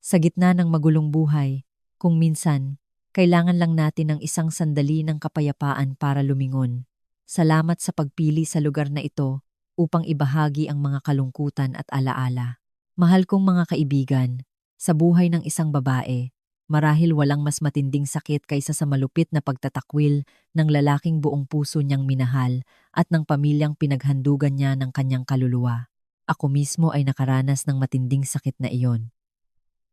Sa gitna ng magulong buhay, kung minsan, kailangan lang natin ng isang sandali ng kapayapaan para lumingon. Salamat sa pagpili sa lugar na ito upang ibahagi ang mga kalungkutan at alaala. Mahal kong mga kaibigan, sa buhay ng isang babae, marahil walang mas matinding sakit kaysa sa malupit na pagtatakwil ng lalaking buong puso niyang minahal at ng pamilyang pinaghandugan niya ng kanyang kaluluwa. Ako mismo ay nakaranas ng matinding sakit na iyon.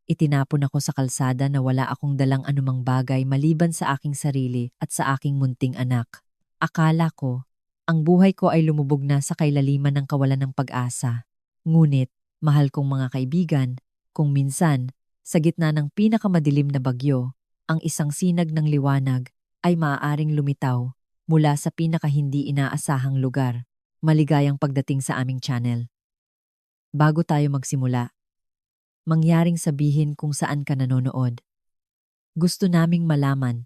Itinapon ako sa kalsada na wala akong dalang anumang bagay maliban sa aking sarili at sa aking munting anak. Akala ko, ang buhay ko ay lumubog na sa kailaliman ng kawalan ng pag-asa. Ngunit, mahal kong mga kaibigan, kung minsan, sa gitna ng pinakamadilim na bagyo, ang isang sinag ng liwanag ay maaaring lumitaw mula sa pinakahindi inaasahang lugar. Maligayang pagdating sa aming channel. Bago tayo magsimula, mangyaring sabihin kung saan ka nanonood. Gusto naming malaman.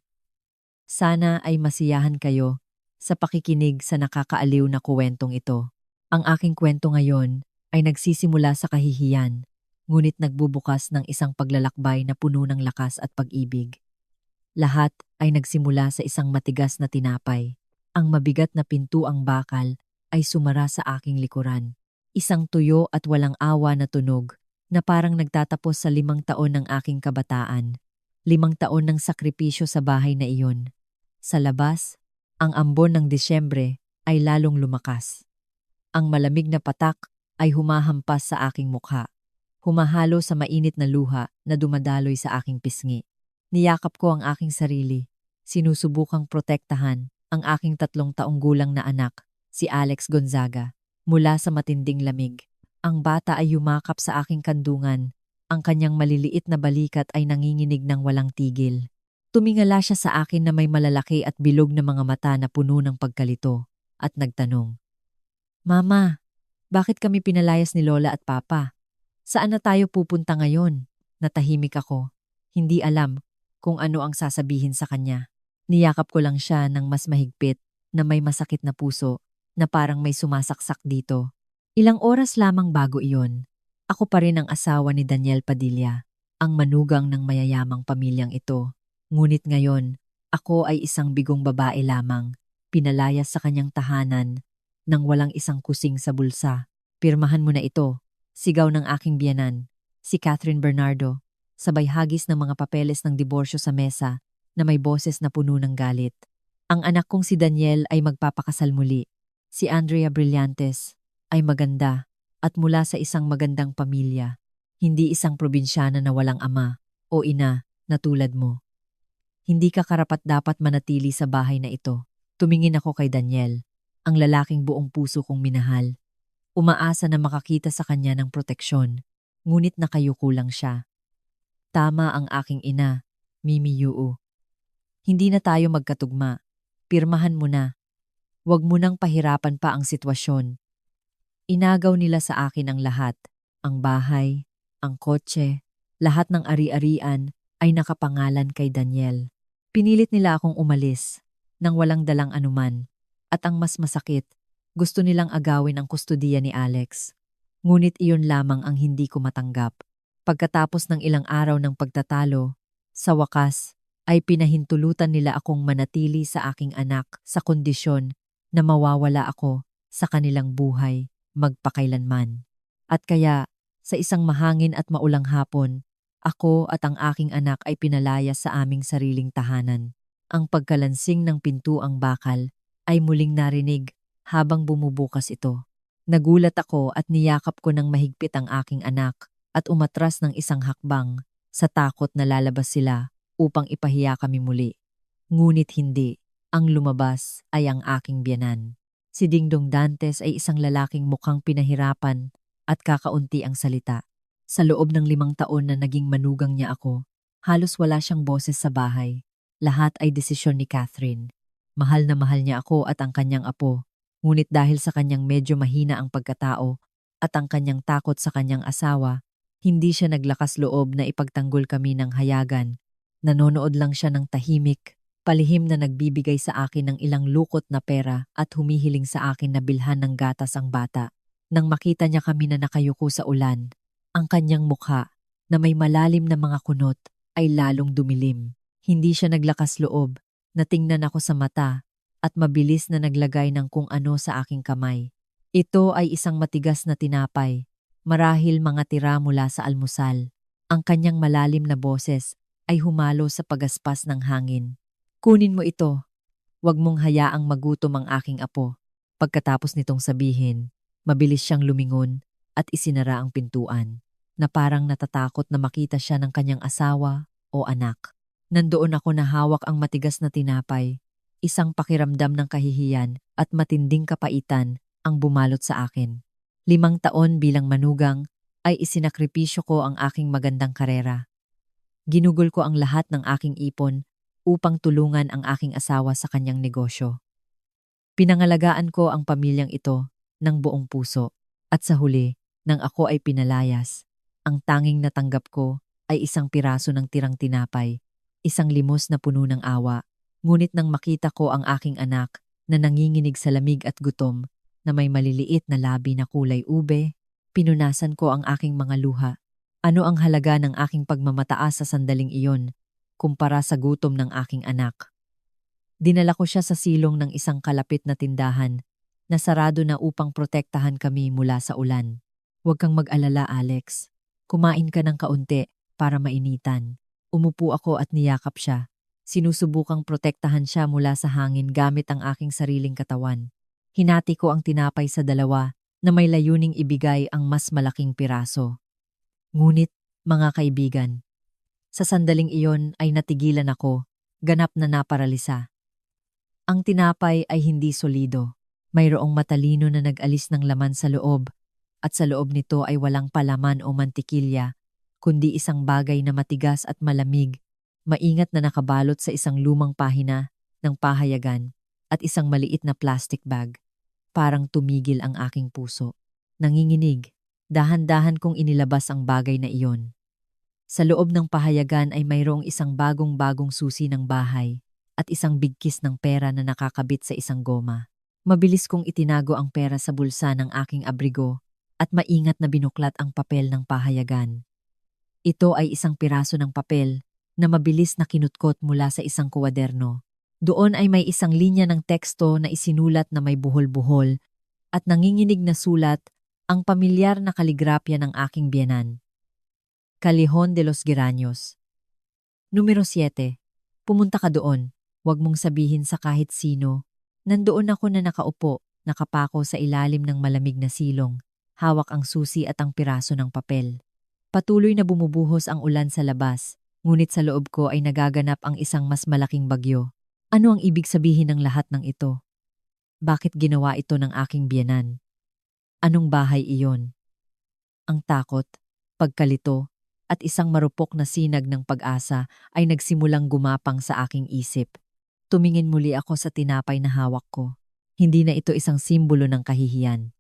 Sana ay masiyahan kayo sa pakikinig sa nakakaaliw na kuwentong ito. Ang aking kwento ngayon ay nagsisimula sa kahihiyan, ngunit nagbubukas ng isang paglalakbay na puno ng lakas at pag-ibig. Lahat ay nagsimula sa isang matigas na tinapay. Ang mabigat na pintuang bakal ay sumara sa aking likuran. Isang tuyo at walang awa na tunog na parang nagtatapos sa 5 taon ng aking kabataan. 5 taon ng sakripisyo sa bahay na iyon. Sa labas, ang ambon ng Disyembre ay lalong lumakas. Ang malamig na patak ay humahampas sa aking mukha. Humahalo sa mainit na luha na dumadaloy sa aking pisngi. Niyakap ko ang aking sarili. Sinusubukang protektahan ang aking 3 taong gulang na anak, si Alex Gonzaga, mula sa matinding lamig. Ang bata ay yumakap sa aking kandungan. Ang kanyang maliliit na balikat ay nanginginig ng walang tigil. Tumingala siya sa akin na may malalaki at bilog na mga mata na puno ng pagkalito at nagtanong, "Mama, bakit kami pinalayas ni Lola at Papa? Saan na tayo pupunta ngayon?" Natahimik ako. Hindi alam kung ano ang sasabihin sa kanya. Niyakap ko lang siya ng mas mahigpit na may masakit na puso na parang may sumasaksak dito. Ilang oras lamang bago iyon, ako pa rin ang asawa ni Daniel Padilla, ang manugang ng mayayamang pamilyang ito. Ngunit ngayon, ako ay isang bigong babae lamang, pinalayas sa kanyang tahanan nang walang isang kusing sa bulsa. "Pirmahan mo na ito," sigaw ng aking biyenan, si Catherine Bernardo, sabay hagis ng mga papeles ng diborsyo sa mesa na may boses na puno ng galit. Ang anak kong si Daniel ay magpapakasal muli. Si Andrea Brillantes ay maganda at mula sa isang magandang pamilya, hindi isang probinsyana na walang ama o ina na tulad mo. Hindi ka karapat-dapat manatili sa bahay na ito. Tumingin ako kay Daniel, ang lalaking buong puso kong minahal. Umaasa na makakita sa kanya ng proteksyon, ngunit nakayuko lang siya. Tama ang aking ina, Mimi Yuu. Hindi na tayo magkatugma. Pirmahan mo na. Huwag mo nang pahirapan pa ang sitwasyon. Inagaw nila sa akin ang lahat. Ang bahay, ang kotse, lahat ng ari-arian ay nakapangalan kay Daniel. Pinilit nila akong umalis nang walang dalang anuman. At ang mas masakit, gusto nilang agawin ang kustudiya ni Alex. Ngunit iyon lamang ang hindi ko matanggap. Pagkatapos ng ilang araw ng pagtatalo, sa wakas ay pinahintulutan nila akong manatili sa aking anak sa kondisyon na mawawala ako sa kanilang buhay magpakailanman. At kaya, sa isang mahangin at maulang hapon, ako at ang aking anak ay pinalayas sa aming sariling tahanan. Ang pagkalansing ng pintuang bakal ay muling narinig habang bumubukas ito. Nagulat ako at niyakap ko ng mahigpit ang aking anak at umatras ng isang hakbang sa takot na lalabas sila upang ipahiya kami muli. Ngunit hindi, ang lumabas ay ang aking biyenan. Si Dingdong Dantes ay isang lalaking mukhang pinahirapan at kakaunti ang salita. Sa loob ng 5 taon na naging manugang niya ako, halos wala siyang boses sa bahay. Lahat ay desisyon ni Catherine. Mahal na mahal niya ako at ang kanyang apo. Ngunit dahil sa kanyang medyo mahina ang pagkatao at ang kanyang takot sa kanyang asawa, hindi siya naglakas loob na ipagtanggol kami ng hayagan. Nanonood lang siya ng tahimik, palihim na nagbibigay sa akin ng ilang lukot na pera at humihiling sa akin na bilhan ng gatas ang bata. Nang makita niya kami na nakayuko sa ulan, ang kanyang mukha na may malalim na mga kunot ay lalong dumilim. Hindi siya naglakas loob na tingnan ako sa mata at mabilis na naglagay ng kung ano sa aking kamay. Ito ay isang matigas na tinapay, marahil mga tira mula sa almusal. Ang kanyang malalim na boses ay humalo sa pagaspas ng hangin. Kunin mo ito. Huwag mong hayaang magutom ang aking apo. Pagkatapos nitong sabihin, mabilis siyang lumingon at isinara ang pintuan, na parang natatakot na makita siya ng kanyang asawa o anak. Nandoon ako na hawak ang matigas na tinapay, isang pakiramdam ng kahihiyan at matinding kapaitan ang bumalot sa akin. 5 taon bilang manugang ay isinakripisyo ko ang aking magandang karera. Ginugol ko ang lahat ng aking ipon upang tulungan ang aking asawa sa kanyang negosyo. Pinangalagaan ko ang pamilyang ito ng buong puso at sa huli, nang ako ay pinalayas, ang tanging natanggap ko ay isang piraso ng tirang tinapay, isang limos na puno ng awa. Ngunit nang makita ko ang aking anak na nanginginig sa lamig at gutom, na may maliliit na labi na kulay ube, pinunasan ko ang aking mga luha. Ano ang halaga ng aking pagmamataas sa sandaling iyon kumpara sa gutom ng aking anak? Dinala ko siya sa silong ng isang kalapit na tindahan na sarado na upang protektahan kami mula sa ulan. Huwag kang mag-alala, Alex. Kumain ka ng kaunti para mainitan. Umupo ako at niyakap siya. Sinusubukang protektahan siya mula sa hangin gamit ang aking sariling katawan. Hinati ko ang tinapay sa 2 na may layuning ibigay ang mas malaking piraso. Ngunit, mga kaibigan, sa sandaling iyon ay natigilan ako, ganap na naparalisa. Ang tinapay ay hindi solido. Mayroong matalino na nag-alis ng laman sa loob, at sa loob nito ay walang palaman o mantikilya, kundi isang bagay na matigas at malamig, maingat na nakabalot sa isang lumang pahina ng pahayagan at isang maliit na plastic bag. Parang tumigil ang aking puso. Nanginginig, dahan-dahan kong inilabas ang bagay na iyon. Sa loob ng pahayagan ay mayroong isang bagong-bagong susi ng bahay at isang bigkis ng pera na nakakabit sa isang goma. Mabilis kong itinago ang pera sa bulsa ng aking abrigo at maingat na binuklat ang papel ng pahayagan. Ito ay isang piraso ng papel na mabilis na kinutkot mula sa isang kuwaderno. Doon ay may isang linya ng teksto na isinulat na may buhol-buhol at nanginginig na sulat ang pamilyar na kaligrapya ng aking biyenan. Callejon de los Geranios. Numero 7. Pumunta ka doon. Huwag mong sabihin sa kahit sino. Nandoon ako na nakaupo, nakapako sa ilalim ng malamig na silong, hawak ang susi at ang piraso ng papel. Patuloy na bumubuhos ang ulan sa labas, ngunit sa loob ko ay nagaganap ang isang mas malaking bagyo. Ano ang ibig sabihin ng lahat ng ito? Bakit ginawa ito ng aking biyenan? Anong bahay iyon? Ang takot, pagkalito, at isang marupok na sinag ng pag-asa ay nagsimulang gumapang sa aking isip. Tumingin muli ako sa tinapay na hawak ko. Hindi na ito isang simbolo ng kahihiyan.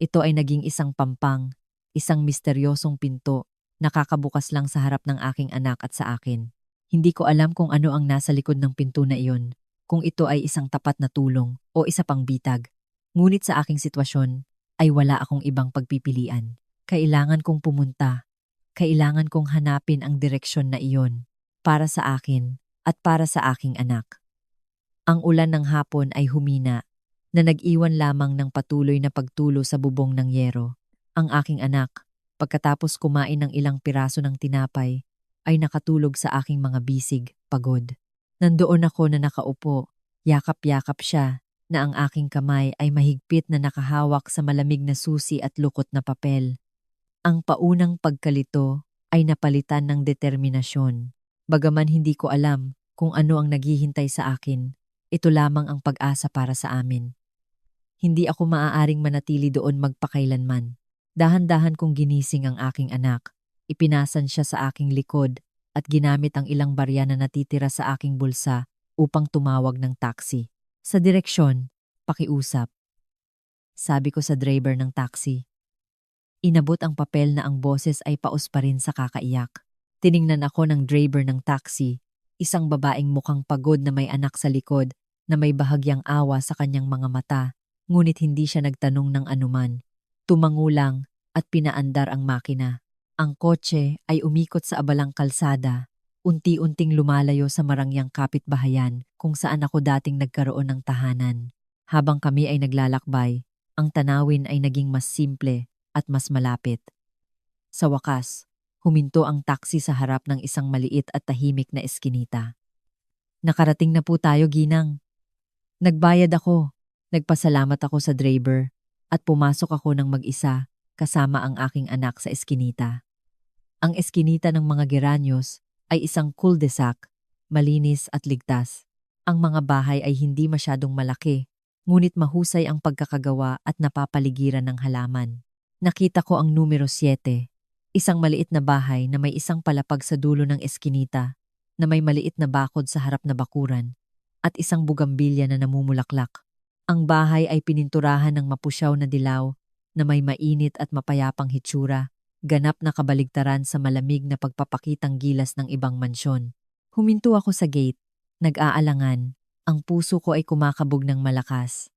Ito ay naging isang pampang, isang misteryosong pinto, nakakabukas lang sa harap ng aking anak at sa akin. Hindi ko alam kung ano ang nasa likod ng pinto na iyon, kung ito ay isang tapat na tulong o isa pang bitag. Ngunit sa aking sitwasyon ay wala akong ibang pagpipilian. Kailangan kong pumunta. Kailangan kong hanapin ang direksyon na iyon para sa akin at para sa aking anak. Ang ulan ng hapon ay humina na nag-iwan lamang ng patuloy na pagtulo sa bubong ng yero. Ang aking anak, pagkatapos kumain ng ilang piraso ng tinapay, ay nakatulog sa aking mga bisig, pagod. Nandoon ako na nakaupo, yakap-yakap siya, na ang aking kamay ay mahigpit na nakahawak sa malamig na susi at lukot na papel. Ang paunang pagkalito ay napalitan ng determinasyon. Bagaman hindi ko alam kung ano ang naghihintay sa akin, ito lamang ang pag-asa para sa amin. Hindi ako maaaring manatili doon magpakailanman. Dahan-dahan kong ginising ang aking anak. Ipinasan siya sa aking likod at ginamit ang ilang barya na natitira sa aking bulsa upang tumawag ng taxi. Sa direksyon, pakiusap. Sabi ko sa driver ng taxi. Inabot ang papel na ang boses ay paus pa rin sa kakaiyak. Tiningnan ako ng driver ng taxi, isang babaeng mukhang pagod na may anak sa likod na may bahagyang awa sa kanyang mga mata, ngunit hindi siya nagtanong ng anuman. Tumango lang at pinaandar ang makina. Ang kotse ay umikot sa abalang kalsada, unti-unting lumalayo sa marangyang kapitbahayan kung saan ako dating nagkaroon ng tahanan. Habang kami ay naglalakbay, ang tanawin ay naging mas simple at mas malapit. Sa wakas, huminto ang taksi sa harap ng isang maliit at tahimik na eskinita. Nakarating na po tayo, Ginang. Nagbayad ako, nagpasalamat ako sa driver, at pumasok ako ng mag-isa kasama ang aking anak sa eskinita. Ang eskinita ng mga Geranios ay isang cul-de-sac, malinis at ligtas. Ang mga bahay ay hindi masyadong malaki, ngunit mahusay ang pagkakagawa at napapaligiran ng halaman. Nakita ko ang numero 7, isang maliit na bahay na may isang palapag sa dulo ng eskinita, na may maliit na bakod sa harap na bakuran, at isang bugambilya na namumulaklak. Ang bahay ay pininturahan ng mapusyaw na dilaw na may mainit at mapayapang hitsura, ganap na kabaligtaran sa malamig na pagpapakitang gilas ng ibang mansyon. Huminto ako sa gate, nag-aalangan, ang puso ko ay kumakabog ng malakas.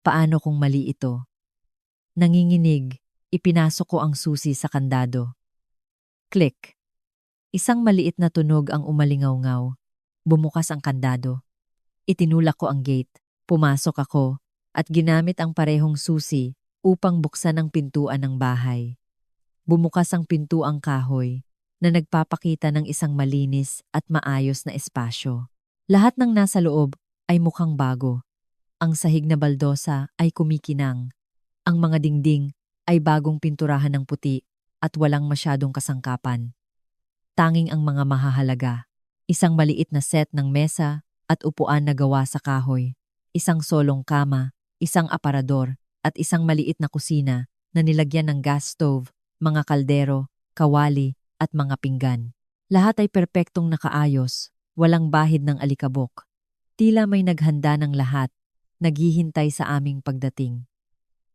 Paano kung mali ito? Nanginginig, ipinasok ko ang susi sa kandado. Click! Isang maliit na tunog ang umalingaw-ngaw. Bumukas ang kandado. Itinulak ko ang gate, pumasok ako, at ginamit ang parehong susi upang buksan ang pintuan ng bahay. Bumukas ang pintuang kahoy na nagpapakita ng isang malinis at maayos na espasyo. Lahat ng nasa loob ay mukhang bago. Ang sahig na baldosa ay kumikinang. Ang mga dingding ay bagong pinturahan ng puti at walang masyadong kasangkapan. Tanging ang mga mahahalaga, isang maliit na set ng mesa at upuan na gawa sa kahoy, isang solong kama, isang aparador at isang maliit na kusina na nilagyan ng gas stove, mga kaldero, kawali at mga pinggan. Lahat ay perpektong nakaayos, walang bahid ng alikabok. Tila may naghanda ng lahat, naghihintay sa aming pagdating.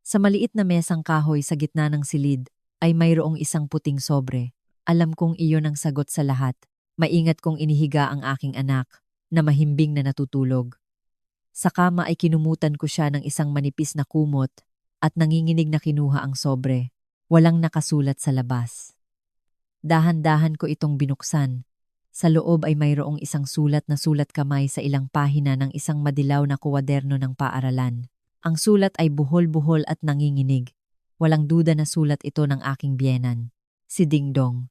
Sa maliit na mesang kahoy sa gitna ng silid ay mayroong isang puting sobre. Alam kong iyon ang sagot sa lahat. Maingat kong inihiga ang aking anak na mahimbing na natutulog. Sa kama ay kinumutan ko siya ng isang manipis na kumot at nanginginig na kinuha ang sobre. Walang nakasulat sa labas. Dahan-dahan ko itong binuksan. Sa loob ay mayroong isang sulat na sulat kamay sa ilang pahina ng isang madilaw na kuwaderno ng paaralan. Ang sulat ay buhol-buhol at nanginginig. Walang duda na sulat ito ng aking biyenan, si Dingdong.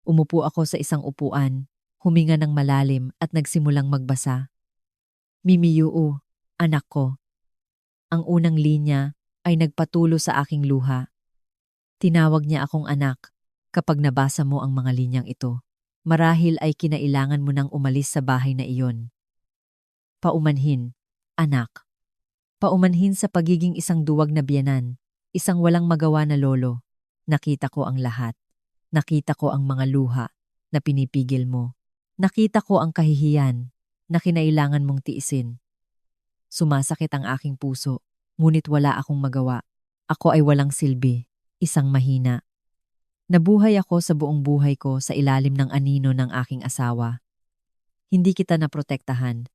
Umupo ako sa isang upuan, huminga ng malalim at nagsimulang magbasa. Mimiyuu, anak ko. Ang unang linya ay nagpatulo sa aking luha. Tinawag niya akong anak kapag nabasa mo ang mga linyang ito. Marahil ay kinailangan mo nang umalis sa bahay na iyon. Paumanhin, anak. Paumanhin sa pagiging isang duwag na biyenan, isang walang magawa na lolo. Nakita ko ang lahat. Nakita ko ang mga luha na pinipigil mo. Nakita ko ang kahihiyan na kinailangan mong tiisin. Sumasakit ang aking puso, ngunit wala akong magawa. Ako ay walang silbi, isang mahina. Nabuhay ako sa buong buhay ko sa ilalim ng anino ng aking asawa. Hindi kita naprotektahan.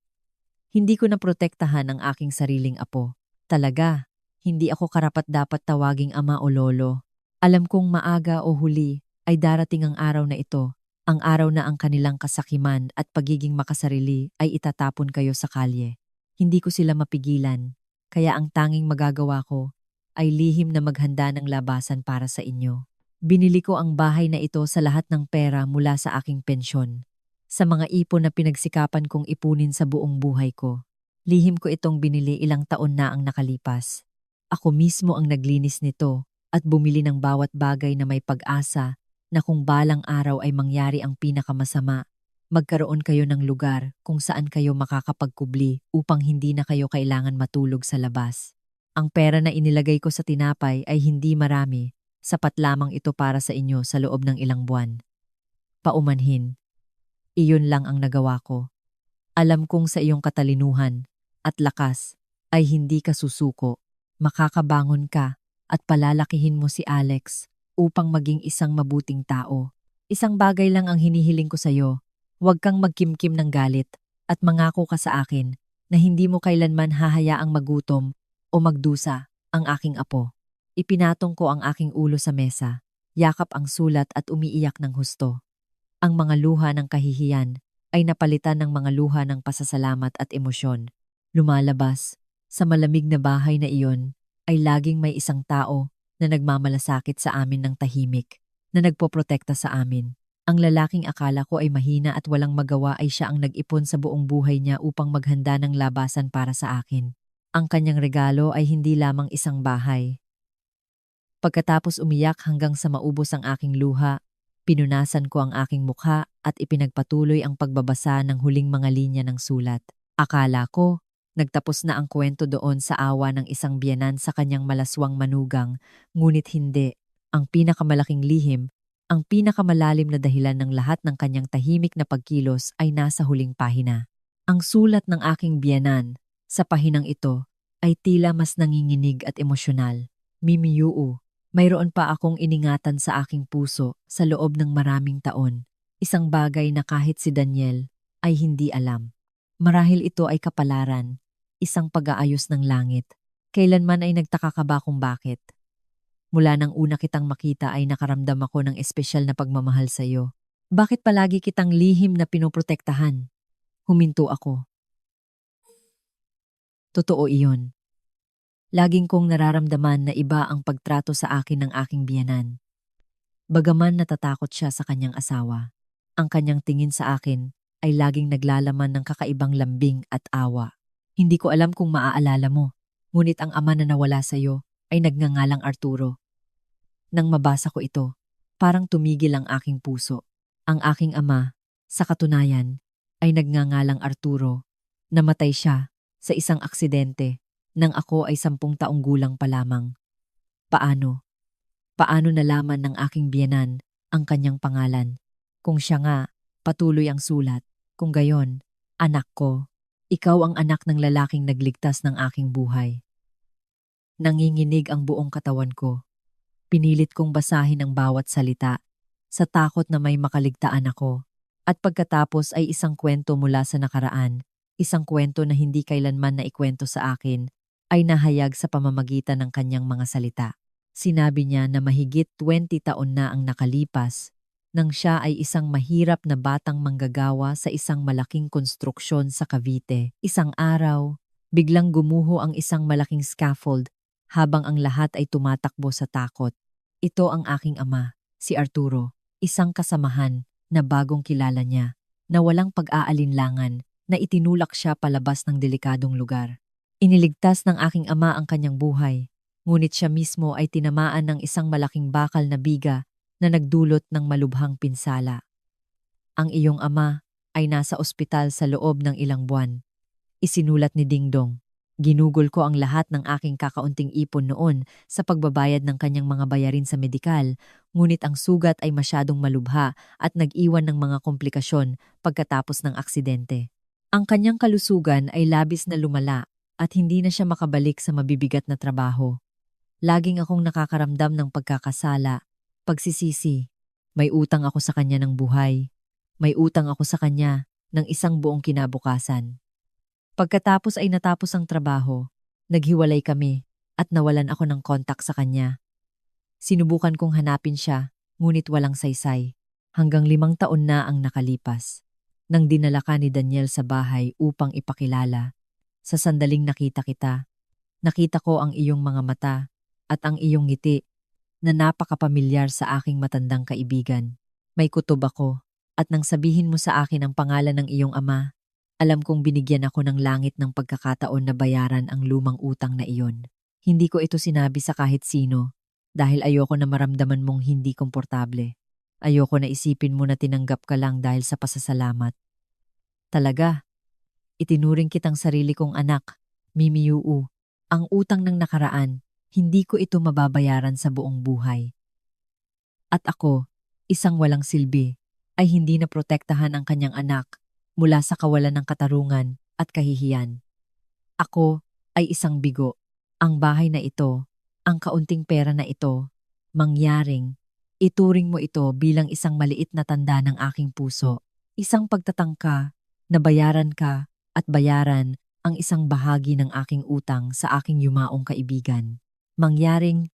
Hindi ko naprotektahan ang aking sariling apo. Talaga, hindi ako karapat-dapat tawaging ama o lolo. Alam kong maaga o huli ay darating ang araw na ito, ang araw na ang kanilang kasakiman at pagiging makasarili ay itatapon kayo sa kalye. Hindi ko sila mapigilan, kaya ang tanging magagawa ko ay lihim na maghanda ng labasan para sa inyo. Binili ko ang bahay na ito sa lahat ng pera mula sa aking pensyon, sa mga ipon na pinagsikapan kong ipunin sa buong buhay ko. Lihim ko itong binili ilang taon na ang nakalipas. Ako mismo ang naglinis nito at bumili ng bawat bagay na may pag-asa na kung balang araw ay mangyari ang pinakamasama, magkaroon kayo ng lugar kung saan kayo makakapagkubli upang hindi na kayo kailangan matulog sa labas. Ang pera na inilagay ko sa tinapay ay hindi marami, sapat lamang ito para sa inyo sa loob ng ilang buwan. Paumanhin. Iyon lang ang nagawa ko. Alam kong sa iyong katalinuhan at lakas ay hindi ka susuko. Makakabangon ka at palalakihin mo si Alex upang maging isang mabuting tao. Isang bagay lang ang hinihiling ko sa iyo. Huwag kang magkimkim ng galit at mangako ka sa akin na hindi mo kailanman hahayaang magutom o magdusa ang aking apo. Ipinatong ko ang aking ulo sa mesa. yakap ang sulat at umiiyak ng husto. Ang mga luha ng kahihiyan ay napalitan ng mga luha ng pasasalamat at emosyon. Lumalabas, sa malamig na bahay na iyon, ay laging may isang tao na nagmamalasakit sa amin ng tahimik, na nagpoprotekta sa amin. Ang lalaking akala ko ay mahina at walang magawa ay siya ang nag-ipon sa buong buhay niya upang maghanda ng labasan para sa akin. Ang kanyang regalo ay hindi lamang isang bahay. Pagkatapos umiyak hanggang sa maubos ang aking luha, pinunasan ko ang aking mukha at ipinagpatuloy ang pagbabasa ng huling mga linya ng sulat. Akala ko, nagtapos na ang kwento doon sa awa ng isang biyenan sa kanyang malaswang manugang, ngunit hindi. Ang pinakamalaking lihim, ang pinakamalalim na dahilan ng lahat ng kanyang tahimik na pagkilos ay nasa huling pahina. Ang sulat ng aking biyenan, sa pahinang ito, ay tila mas nanginginig at emosyonal. Mimi Yuu, mayroon pa akong iningatan sa aking puso sa loob ng maraming taon. Isang bagay na kahit si Daniel ay hindi alam. Marahil ito ay kapalaran, isang pag-aayos ng langit. Kailanman ay nagtaka ka ba kung bakit? Mula nang una kitang makita ay nakaramdam ako ng espesyal na pagmamahal sa iyo. Bakit palagi kitang lihim na pinoprotektahan? Huminto ako. Totoo iyon. Laging kong nararamdaman na iba ang pagtrato sa akin ng aking biyenan. Bagaman natatakot siya sa kanyang asawa, ang kanyang tingin sa akin ay laging naglalaman ng kakaibang lambing at awa. Hindi ko alam kung maaalala mo, ngunit ang ama na nawala sa iyo ay nagngangalang Arturo. Nang mabasa ko ito, parang tumigil ang aking puso. Ang aking ama, sa katunayan, ay nagngangalang Arturo. Namatay siya sa isang aksidente nang ako ay 10 taong gulang pa lamang. Paano? Paano nalaman ng aking biyenan ang kanyang pangalan? Kung siya nga, patuloy ang sulat. Kung gayon, anak ko, ikaw ang anak ng lalaking nagligtas ng aking buhay. Nanginginig ang buong katawan ko. Pinilit kong basahin ang bawat salita sa takot na may makaligtaan ako. At pagkatapos ay isang kwento mula sa nakaraan, isang kwento na hindi kailanman naikwento sa akin, ay nahayag sa pamamagitan ng kanyang mga salita. Sinabi niya na mahigit 20 taon na ang nakalipas nang siya ay isang mahirap na batang manggagawa sa isang malaking konstruksyon sa Cavite. Isang araw, biglang gumuho ang isang malaking scaffold habang ang lahat ay tumatakbo sa takot. Ito ang aking ama, si Arturo, isang kasamahan na bagong kilala niya, na walang pag-aalinlangan na itinulak siya palabas ng delikadong lugar. Iniligtas ng aking ama ang kanyang buhay, ngunit siya mismo ay tinamaan ng isang malaking bakal na biga na nagdulot ng malubhang pinsala. Ang iyong ama ay nasa ospital sa loob ng ilang buwan. Isinulat ni Dingdong. Ginugol ko ang lahat ng aking kakaunting ipon noon sa pagbabayad ng kanyang mga bayarin sa medikal, ngunit ang sugat ay masyadong malubha at nag-iwan ng mga komplikasyon pagkatapos ng aksidente. Ang kanyang kalusugan ay labis na lumala at hindi na siya makabalik sa mabibigat na trabaho. Laging akong nakakaramdam ng pagkakasala, pagsisisi. May utang ako sa kanya ng buhay. May utang ako sa kanya ng isang buong kinabukasan. Pagkatapos ay natapos ang trabaho, naghiwalay kami at nawalan ako ng kontak sa kanya. Sinubukan kong hanapin siya, ngunit walang saysay. Hanggang 5 taon na ang nakalipas. Nang dinala ka ni Daniel sa bahay upang ipakilala, sa sandaling nakita kita, nakita ko ang iyong mga mata at ang iyong ngiti na napakapamilyar sa aking matandang kaibigan. May kutob ako at nang sabihin mo sa akin ang pangalan ng iyong ama, alam kong binigyan ako ng langit ng pagkakataon na bayaran ang lumang utang na iyon. Hindi ko ito sinabi sa kahit sino dahil ayoko na maramdaman mong hindi komportable. Ayoko na isipin mo na tinanggap ka lang dahil sa pasasalamat. Talaga, itinuring kitang sarili kong anak, Mimi Yuu. Ang utang ng nakaraan, hindi ko ito mababayaran sa buong buhay. At ako, isang walang silbi, ay hindi na protektahan ang kanyang anak mula sa kawalan ng katarungan at kahihiyan. Ako ay isang bigo. Ang bahay na ito, ang kaunting pera na ito, mangyaring, ituring mo ito bilang isang maliit na tanda ng aking puso. Isang pagtatangka na bayaran ka at bayaran ang isang bahagi ng aking utang sa aking yumaong kaibigan. Mangyaring,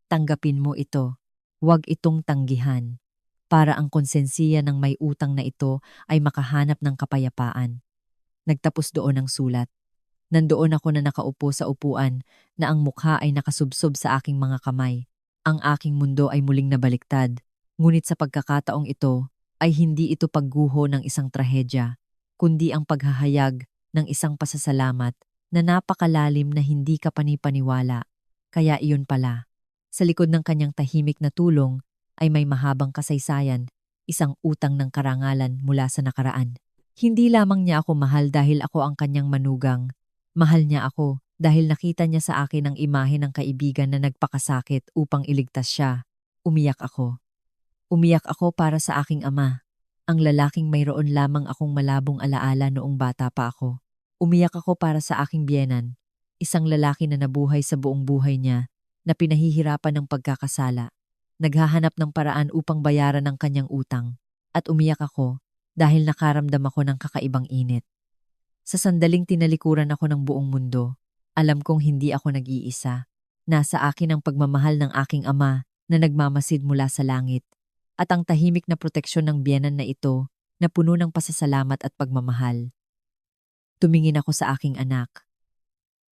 tanggapin mo ito. Huwag itong tanggihan para ang konsensiya ng may utang na ito ay makahanap ng kapayapaan. Nagtapos doon ang sulat. Nandoon ako na nakaupo sa upuan na ang mukha ay nakasubsob sa aking mga kamay. Ang aking mundo ay muling nabaliktad. Ngunit sa pagkakataong ito ay hindi ito pagguho ng isang trahedya, kundi ang paghahayag ng isang pasasalamat na napakalalim na hindi ka panipaniwala. Kaya iyon pala. Sa likod ng kanyang tahimik na tulong ay may mahabang kasaysayan, isang utang ng karangalan mula sa nakaraan. Hindi lamang niya ako mahal dahil ako ang kanyang manugang. Mahal niya ako dahil nakita niya sa akin ang imahe ng kaibigan na nagpakasakit upang iligtas siya. Umiyak ako. Umiyak ako para sa aking ama, ang lalaking mayroon lamang akong malabong alaala noong bata pa ako. Umiyak ako para sa aking biyenan, isang lalaki na nabuhay sa buong buhay niya, na pinahihirapan ng pagkakasala, naghahanap ng paraan upang bayaran ang kanyang utang, at umiyak ako dahil nakaramdam ako ng kakaibang init. Sa sandaling tinalikuran ako ng buong mundo, alam kong hindi ako nag-iisa. Nasa akin ang pagmamahal ng aking ama na nagmamasid mula sa langit, at ang tahimik na proteksyon ng biyenan na ito na puno ng pasasalamat at pagmamahal. Tumingin ako sa aking anak,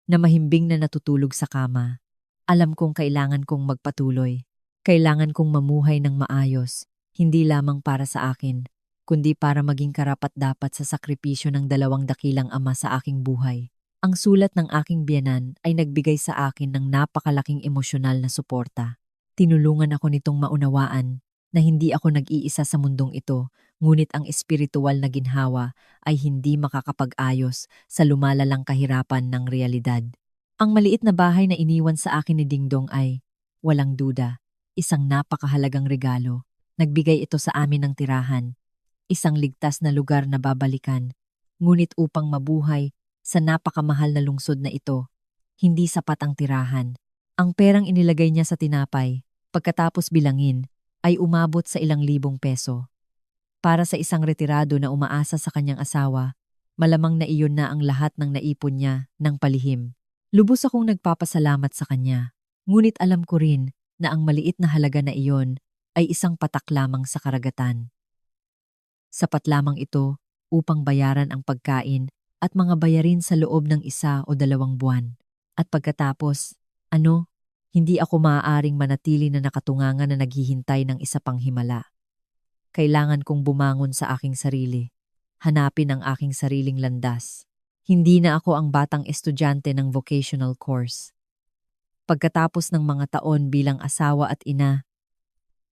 na mahimbing na natutulog sa kama. Alam kong kailangan kong magpatuloy. Kailangan kong mamuhay ng maayos, hindi lamang para sa akin, kundi para maging karapat-dapat sa sakripisyo ng dalawang dakilang ama sa aking buhay. Ang sulat ng aking biyenan ay nagbigay sa akin ng napakalaking emosyonal na suporta. Tinulungan ako nitong maunawaan na hindi ako nag-iisa sa mundong ito, ngunit ang espiritual na ginhawa ay hindi makakapag-ayos sa lumalalang kahirapan ng realidad. Ang maliit na bahay na iniwan sa akin ni Dingdong ay, walang duda, isang napakahalagang regalo. Nagbigay ito sa amin ng tirahan, isang ligtas na lugar na babalikan. Ngunit upang mabuhay sa napakamahal na lungsod na ito, hindi sapat ang tirahan. Ang perang inilagay niya sa tinapay, pagkatapos bilangin, ay umabot sa ilang libong peso. Para sa isang retirado na umaasa sa kanyang asawa, malamang na iyon na ang lahat ng naipon niya ng palihim. Lubos akong nagpapasalamat sa kanya, ngunit alam ko rin na ang maliit na halaga na iyon ay isang patak lamang sa karagatan. Sapat lamang ito upang bayaran ang pagkain at mga bayarin sa loob ng 1 o 2 buwan. At pagkatapos, hindi ako maaaring manatili na nakatungangan na naghihintay ng isa pang himala. Kailangan kong bumangon sa aking sarili, hanapin ang aking sariling landas. Hindi na ako ang batang estudyante ng vocational course. Pagkatapos ng mga taon bilang asawa at ina,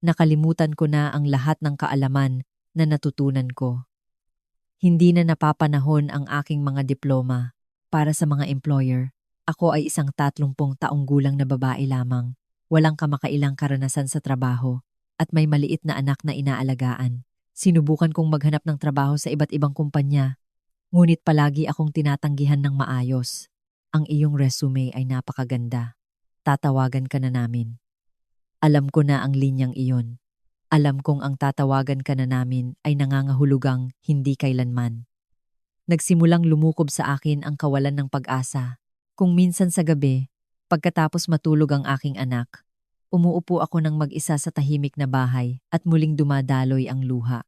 nakalimutan ko na ang lahat ng kaalaman na natutunan ko. Hindi na napapanahon ang aking mga diploma para sa mga employer. Ako ay isang 30 taong gulang na babae lamang, walang kamakailang karanasan sa trabaho, at may maliit na anak na inaalagaan. Sinubukan kong maghanap ng trabaho sa iba't ibang kumpanya, ngunit palagi akong tinatanggihan ng maayos. Ang iyong resume ay napakaganda. Tatawagan ka na namin. Alam ko na ang linyang iyon. Alam kong ang tatawagan ka na namin ay nangangahulugang hindi kailanman. Nagsimulang lumukob sa akin ang kawalan ng pag-asa. Kung minsan sa gabi, pagkatapos matulog ang aking anak, umuupo ako ng mag-isa sa tahimik na bahay at muling dumadaloy ang luha.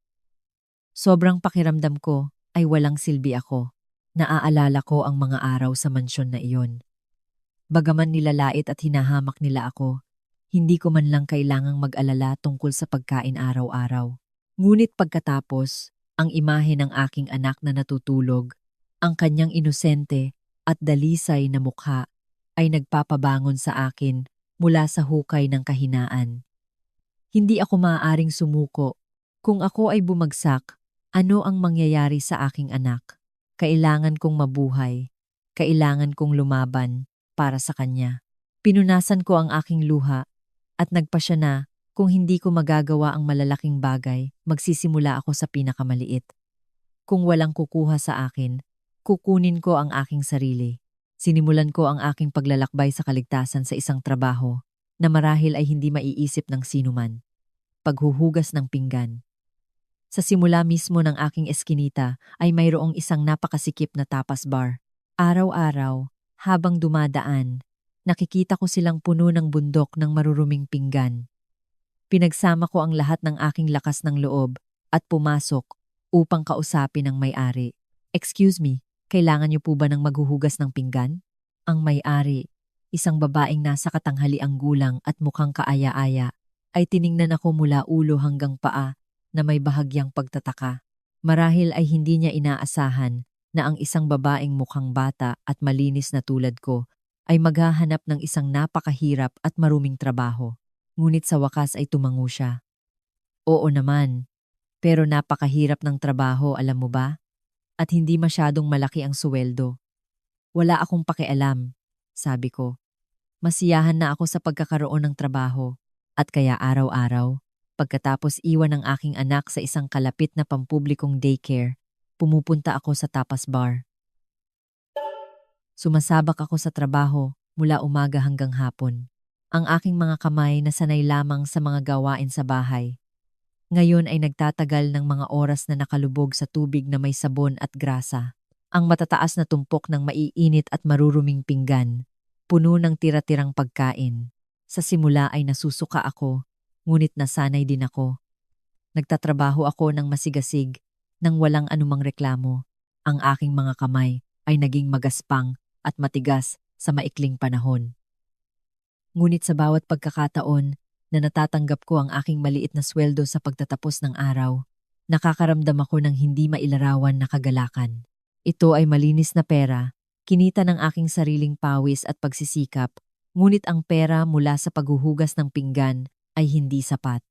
Sobrang pakiramdam ko ay walang silbi ako. Naaalala ko ang mga araw sa mansyon na iyon. Bagaman nilalait at hinahamak nila ako, hindi ko man lang kailangang mag-alala tungkol sa pagkain araw-araw. Ngunit pagkatapos, ang imahe ng aking anak na natutulog, ang kanyang inosente at dalisay na mukha ay nagpapabangon sa akin mula sa hukay ng kahinaan. Hindi ako maaaring sumuko. Kung ako ay bumagsak, ano ang mangyayari sa aking anak? Kailangan kong mabuhay. Kailangan kong lumaban para sa kanya. Pinunasan ko ang aking luha at nagpasya na kung hindi ko magagawa ang malalaking bagay, magsisimula ako sa pinakamaliit. Kung walang kukuha sa akin, kukunin ko ang aking sarili. Sinimulan ko ang aking paglalakbay sa kaligtasan sa isang trabaho na marahil ay hindi maiisip ng sinuman. Paghuhugas ng pinggan. Sa simula mismo ng aking eskinita ay mayroong isang napakasikip na tapas bar. Araw-araw, habang dumadaan, nakikita ko silang puno ng bundok ng maruruming pinggan. Pinagsama ko ang lahat ng aking lakas ng loob at pumasok upang kausapin ang may-ari. Excuse me, kailangan niyo po ba ng maghuhugas ng pinggan? Ang may-ari, isang babaeng nasa katanghaliang gulang at mukhang kaaya-aya, ay tiningnan ako mula ulo hanggang paa na may bahagyang pagtataka. Marahil ay hindi niya inaasahan na ang isang babaeng mukhang bata at malinis na tulad ko ay maghahanap ng isang napakahirap at maruming trabaho. Ngunit sa wakas ay tumango siya. Oo naman, pero napakahirap ng trabaho, alam mo ba? At hindi masyadong malaki ang suweldo. Wala akong pakialam, sabi ko. Masiyahan na ako sa pagkakaroon ng trabaho. At kaya araw-araw, pagkatapos iwan ng aking anak sa isang kalapit na pampublikong daycare, pumupunta ako sa tapas bar. Sumasabak ako sa trabaho mula umaga hanggang hapon. Ang aking mga kamay na sanay lamang sa mga gawain sa bahay. Ngayon ay nagtatagal ng mga oras na nakalubog sa tubig na may sabon at grasa. Ang matataas na tumpok ng maiinit at maruruming pinggan, puno ng tira-tirang pagkain. Sa simula ay nasusuka ako, ngunit nasanay din ako. Nagtatrabaho ako ng masigasig, nang walang anumang reklamo. Ang aking mga kamay ay naging magaspang at matigas sa maikling panahon. Ngunit sa bawat pagkakataon na natatanggap ko ang aking maliit na sweldo sa pagtatapos ng araw, nakakaramdam ako ng hindi mailarawan na kagalakan. Ito ay malinis na pera, kinita ng aking sariling pawis at pagsisikap, ngunit ang pera mula sa paghuhugas ng pinggan ay hindi sapat.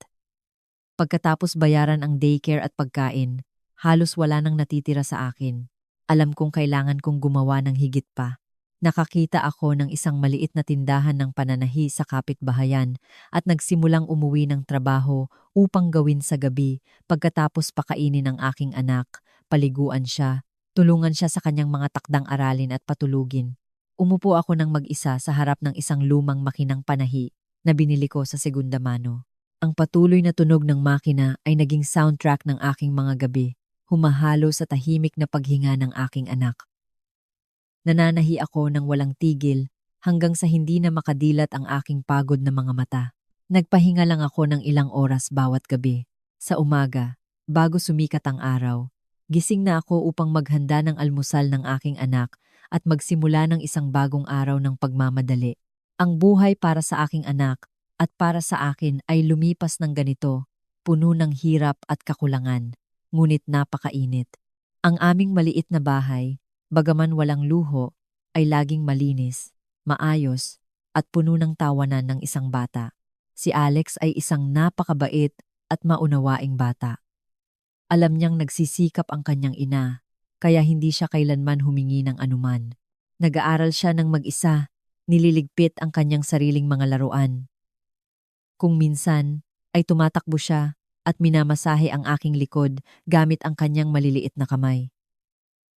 Pagkatapos bayaran ang daycare at pagkain, halos wala nang natitira sa akin. Alam kong kailangan kong gumawa ng higit pa. Nakakita ako ng isang maliit na tindahan ng pananahi sa kapitbahayan at nagsimulang umuwi ng trabaho upang gawin sa gabi pagkatapos pakainin ng aking anak, paliguan siya, tulungan siya sa kanyang mga takdang aralin at patulugin. Umupo ako ng mag-isa sa harap ng isang lumang makinang panahi na binili ko sa segunda mano. Ang patuloy na tunog ng makina ay naging soundtrack ng aking mga gabi, humahalo sa tahimik na paghinga ng aking anak. Nananahi ako ng walang tigil hanggang sa hindi na makadilat ang aking pagod na mga mata. Nagpahinga lang ako ng ilang oras bawat gabi. Sa umaga, bago sumikat ang araw, gising na ako upang maghanda ng almusal ng aking anak at magsimula ng isang bagong araw ng pagmamadali. Ang buhay para sa aking anak at para sa akin ay lumipas ng ganito, puno ng hirap at kakulangan, ngunit napakainit. Ang aming maliit na bahay, bagaman walang luho, ay laging malinis, maayos, at puno ng tawanan ng isang bata. Si Alex ay isang napakabait at maunawaing bata. Alam niyang nagsisikap ang kanyang ina, kaya hindi siya kailanman humingi ng anuman. Nag-aaral siya ng mag-isa, nililigpit ang kanyang sariling mga laruan. Kung minsan, ay tumatakbo siya at minamasahe ang aking likod gamit ang kanyang maliliit na kamay.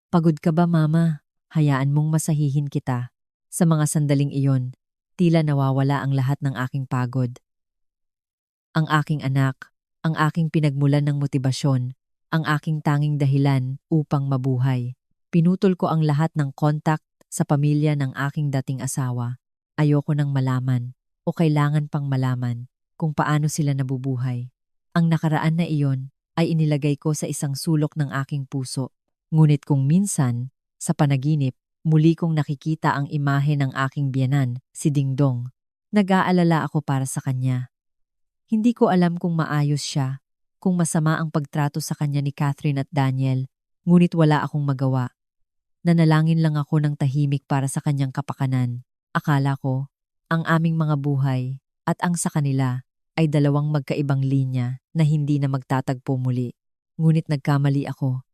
Pagod ka ba, Mama? Hayaan mong masahihin kita. Sa mga sandaling iyon, tila nawawala ang lahat ng aking pagod. Ang aking anak, ang aking pinagmulan ng motibasyon, ang aking tanging dahilan upang mabuhay. Pinutol ko ang lahat ng kontak sa pamilya ng aking dating asawa. Ayoko nang malaman o kailangan pang malaman kung paano sila nabubuhay. Ang nakaraan na iyon ay inilagay ko sa isang sulok ng aking puso. Ngunit kung minsan, sa panaginip, muli kong nakikita ang imahe ng aking biyenan, si Dingdong. Nag-aalala ako para sa kanya. Hindi ko alam kung maayos siya, kung masama ang pagtrato sa kanya ni Catherine at Daniel, ngunit wala akong magawa. Nanalangin lang ako ng tahimik para sa kanyang kapakanan. Akala ko, ang aming mga buhay at ang sa kanila ay dalawang magkaibang linya na hindi na magtatagpo muli. Ngunit nagkamali ako.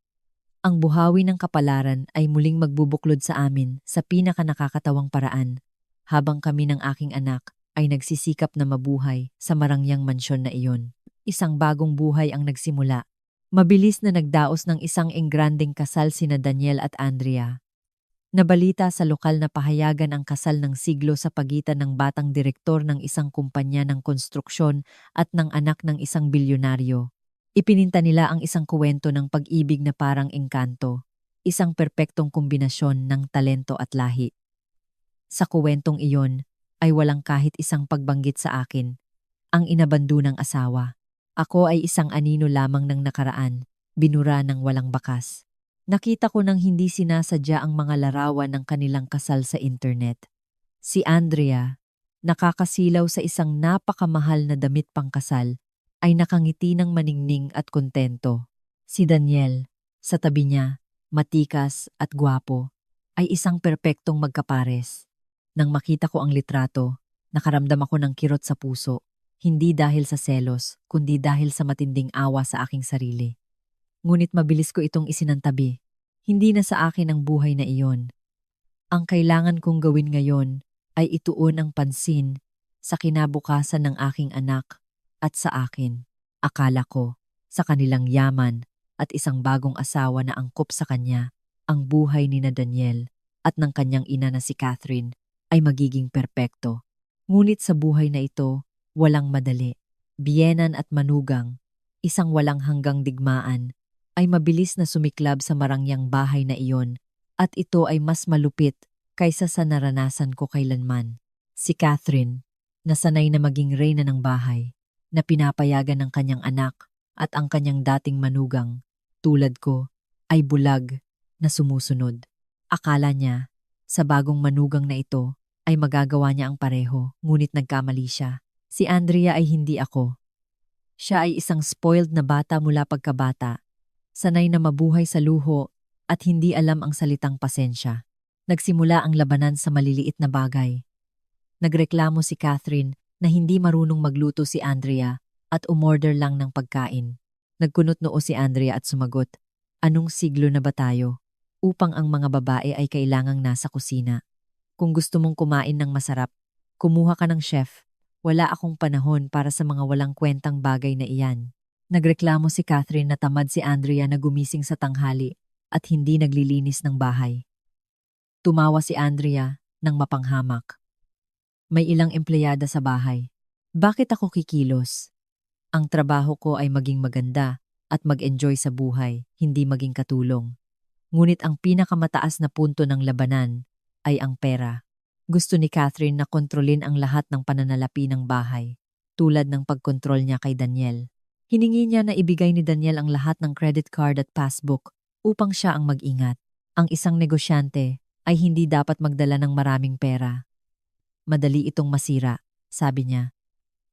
Ang buhawi ng kapalaran ay muling magbubuklod sa amin sa pinakanakakatawang paraan, habang kami ng aking anak ay nagsisikap na mabuhay sa marangyang mansyon na iyon. Isang bagong buhay ang nagsimula. Mabilis na nagdaos ng isang engrandeng kasal sina Daniel at Andrea. Nabalita sa lokal na pahayagan ang kasal ng siglo sa pagitan ng batang direktor ng isang kumpanya ng konstruksyon at ng anak ng isang bilyonaryo. Ipininta nila ang isang kuwento ng pag-ibig na parang engkanto, isang perpektong kombinasyon ng talento at lahi. Sa kuwentong iyon ay walang kahit isang pagbanggit sa akin. ang inabando ng asawa. Ako ay isang anino lamang ng nakaraan, binura ng walang bakas. Nakita ko nang hindi sinasadya ang mga larawan ng kanilang kasal sa internet. Si Andrea, nakakasilaw sa isang napakamahal na damit pangkasal, ay nakangiti ng maningning at kontento. Si Daniel, sa tabi niya, matikas at gwapo, ay isang perpektong magkapares. Nang makita ko ang litrato, nakaramdam ako ng kirot sa puso, hindi dahil sa selos, kundi dahil sa matinding awa sa aking sarili. Ngunit mabilis ko itong isinantabi. Hindi na sa akin ang buhay na iyon. Ang kailangan kong gawin ngayon ay ituon ang pansin sa kinabukasan ng aking anak at sa akin. Akala ko, sa kanilang yaman at isang bagong asawa na angkop sa kanya, ang buhay ni na Daniel at ng kanyang ina na si Catherine ay magiging perpekto. Ngunit sa buhay na ito, walang madali. Biyenan at manugang, isang walang hanggang digmaan, ay mabilis na sumiklab sa marangyang bahay na iyon at ito ay mas malupit kaysa sa naranasan ko kailanman. Si Catherine, na sanay na maging reyna ng bahay, na pinapayagan ng kanyang anak at ang kanyang dating manugang, tulad ko, ay bulag na sumusunod. Akala niya, sa bagong manugang na ito, ay magagawa niya ang pareho, ngunit nagkamali siya. Si Andrea ay hindi ako. Siya ay isang spoiled na bata mula pagkabata, sanay na mabuhay sa luho at hindi alam ang salitang pasensya. Nagsimula ang labanan sa maliliit na bagay. Nagreklamo si Catherine na hindi marunong magluto si Andrea at umorder lang ng pagkain. Nagkunot noo si Andrea at sumagot, "Anong siglo na ba tayo? Upang ang mga babae ay kailangang nasa kusina. Kung gusto mong kumain ng masarap, kumuha ka ng chef. Wala akong panahon para sa mga walang kwentang bagay na iyan." Nagreklamo si Catherine na tamad si Andrea na gumising sa tanghali at hindi naglilinis ng bahay. Tumawa si Andrea nang mapanghamak. "May ilang empleyada sa bahay. Bakit ako kikilos? Ang trabaho ko ay maging maganda at mag-enjoy sa buhay, hindi maging katulong." Ngunit ang pinakamataas na punto ng labanan ay ang pera. Gusto ni Catherine na kontrolin ang lahat ng pananalapi ng bahay, tulad ng pagkontrol niya kay Daniel. Hiningi niya na ibigay ni Daniel ang lahat ng credit card at passbook upang siya ang mag-ingat. Ang isang negosyante ay hindi dapat magdala ng maraming pera. Madali itong masira, sabi niya.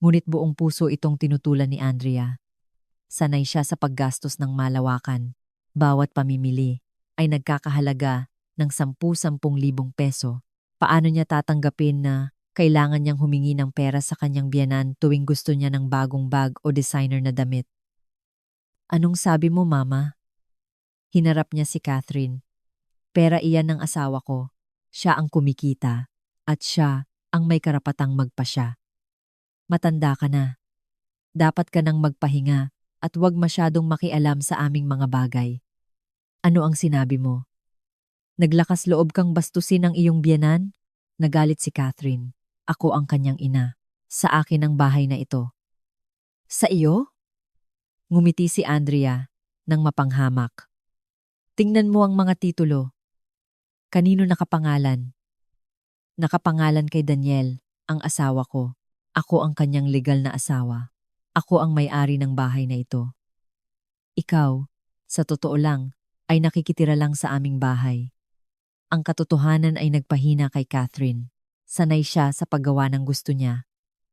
Ngunit buong puso itong tinutulan ni Andrea. Sanay siya sa paggastos ng malawakan. Bawat pamimili ay nagkakahalaga ng 10,000 peso. Paano niya tatanggapin na kailangan niyang humingi ng pera sa kanyang biyenan tuwing gusto niya ng bagong bag o designer na damit? "Anong sabi mo, Mama?" Hinarap niya si Catherine. "Pera iyan ng asawa ko. Siya ang kumikita at siya ang may karapatang magpasya. Matanda ka na. Dapat ka nang magpahinga at huwag masyadong makialam sa aming mga bagay." "Ano ang sinabi mo? Naglakas loob kang bastusin ang iyong biyenan?" Nagalit si Catherine. "Ako ang kanyang ina. Sa akin ang bahay na ito." "Sa iyo?" Ngumiti si Andrea nang mapanghamak. "Tingnan mo ang mga titulo. Kanino nakapangalan?" "Nakapangalan kay Daniel, ang asawa ko. Ako ang kanyang legal na asawa. Ako ang may-ari ng bahay na ito. Ikaw, sa totoo lang, ay nakikitira lang sa aming bahay." Ang katotohanan ay nagpahina kay Catherine. Sanay siya sa paggawa ng gusto niya,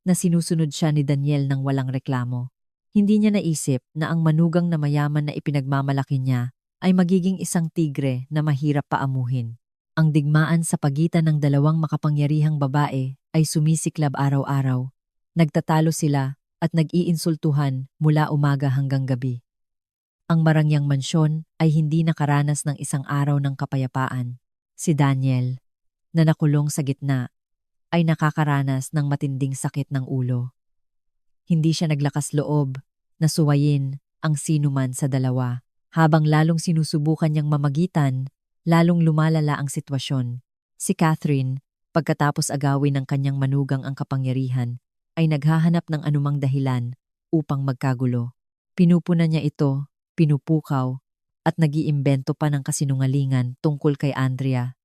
na sinusunod siya ni Daniel ng walang reklamo. Hindi niya naisip na ang manugang na mayaman na ipinagmamalaki niya ay magiging isang tigre na mahirap paamuhin. Ang digmaan sa pagitan ng dalawang makapangyarihang babae ay sumisiklab araw-araw. Nagtatalo sila at nag-iinsultuhan mula umaga hanggang gabi. Ang marangyang mansyon ay hindi nakaranas ng isang araw ng kapayapaan. Si Daniel, na nakulong sa gitna, ay nakakaranas ng matinding sakit ng ulo. Hindi siya naglakas loob na suwayin ang sinuman sa dalawa. Habang lalong sinusubukan niyang mamagitan, lalong lumalala ang sitwasyon. Si Catherine, pagkatapos agawin ng kanyang manugang ang kapangyarihan, ay naghahanap ng anumang dahilan upang magkagulo. Pinupunan niya ito, pinupukaw, at nag-iimbento pa ng kasinungalingan tungkol kay Andrea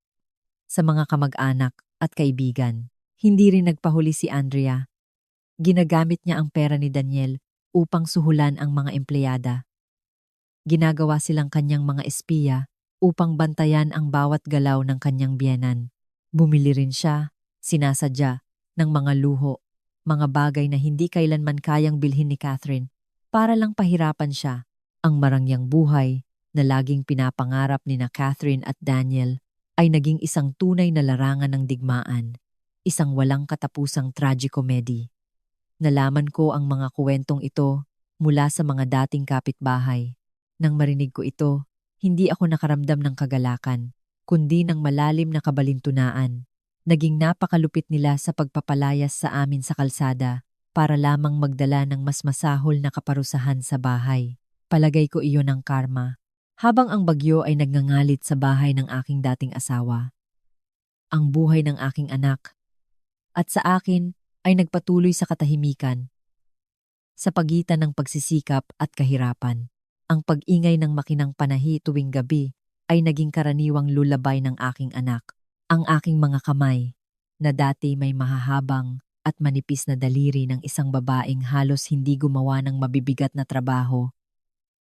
sa mga kamag-anak at kaibigan. Hindi rin nagpahuli si Andrea. Ginagamit niya ang pera ni Daniel upang suhulan ang mga empleyada. Ginagawa silang kanyang mga espiya upang bantayan ang bawat galaw ng kanyang biyenan. Bumili rin siya, sinasadya, ng mga luho, mga bagay na hindi kailanman kayang bilhin ni Catherine para lang pahirapan siya. Ang marangyang buhay na laging pinapangarap ni na Catherine at Daniel ay naging isang tunay na larangan ng digmaan, isang walang katapusang tragikomedy. Nalaman ko ang mga kuwentong ito mula sa mga dating kapitbahay. Nang marinig ko ito, hindi ako nakaramdam ng kagalakan, kundi ng malalim na kabalintunaan. Naging napakalupit nila sa pagpapalayas sa amin sa kalsada para lamang magdala ng mas masahol na kaparusahan sa bahay. Palagay ko iyon ang karma. Habang ang bagyo ay nagngangalit sa bahay ng aking dating asawa, ang buhay ng aking anak at sa akin ay nagpatuloy sa katahimikan. Sa pagitan ng pagsisikap at kahirapan, ang pag-ingay ng makinang panahi tuwing gabi ay naging karaniwang lulabay ng aking anak. Ang aking mga kamay, na dati may mahahabang at manipis na daliri ng isang babaeng halos hindi gumawa ng mabibigat na trabaho,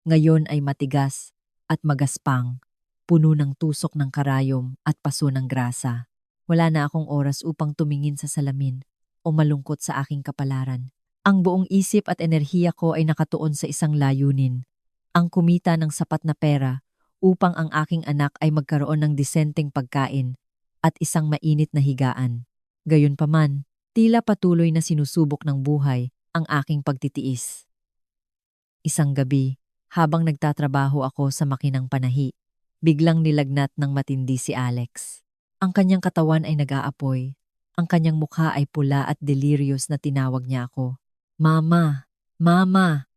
ngayon ay matigas at magaspang, puno ng tusok ng karayom at paso ng grasa. Wala na akong oras upang tumingin sa salamin o malungkot sa aking kapalaran. Ang buong isip at enerhiya ko ay nakatuon sa isang layunin, ang kumita ng sapat na pera upang ang aking anak ay magkaroon ng disenteng pagkain at isang mainit na higaan. Gayunpaman, tila patuloy na sinusubok ng buhay ang aking pagtitiis. Isang gabi, habang nagtatrabaho ako sa makinang panahi, biglang nilagnat ng matindi si Alex. Ang kanyang katawan ay nag-aapoy, ang kanyang mukha ay pula at delirious na tinawag niya ako. Mama! Mama!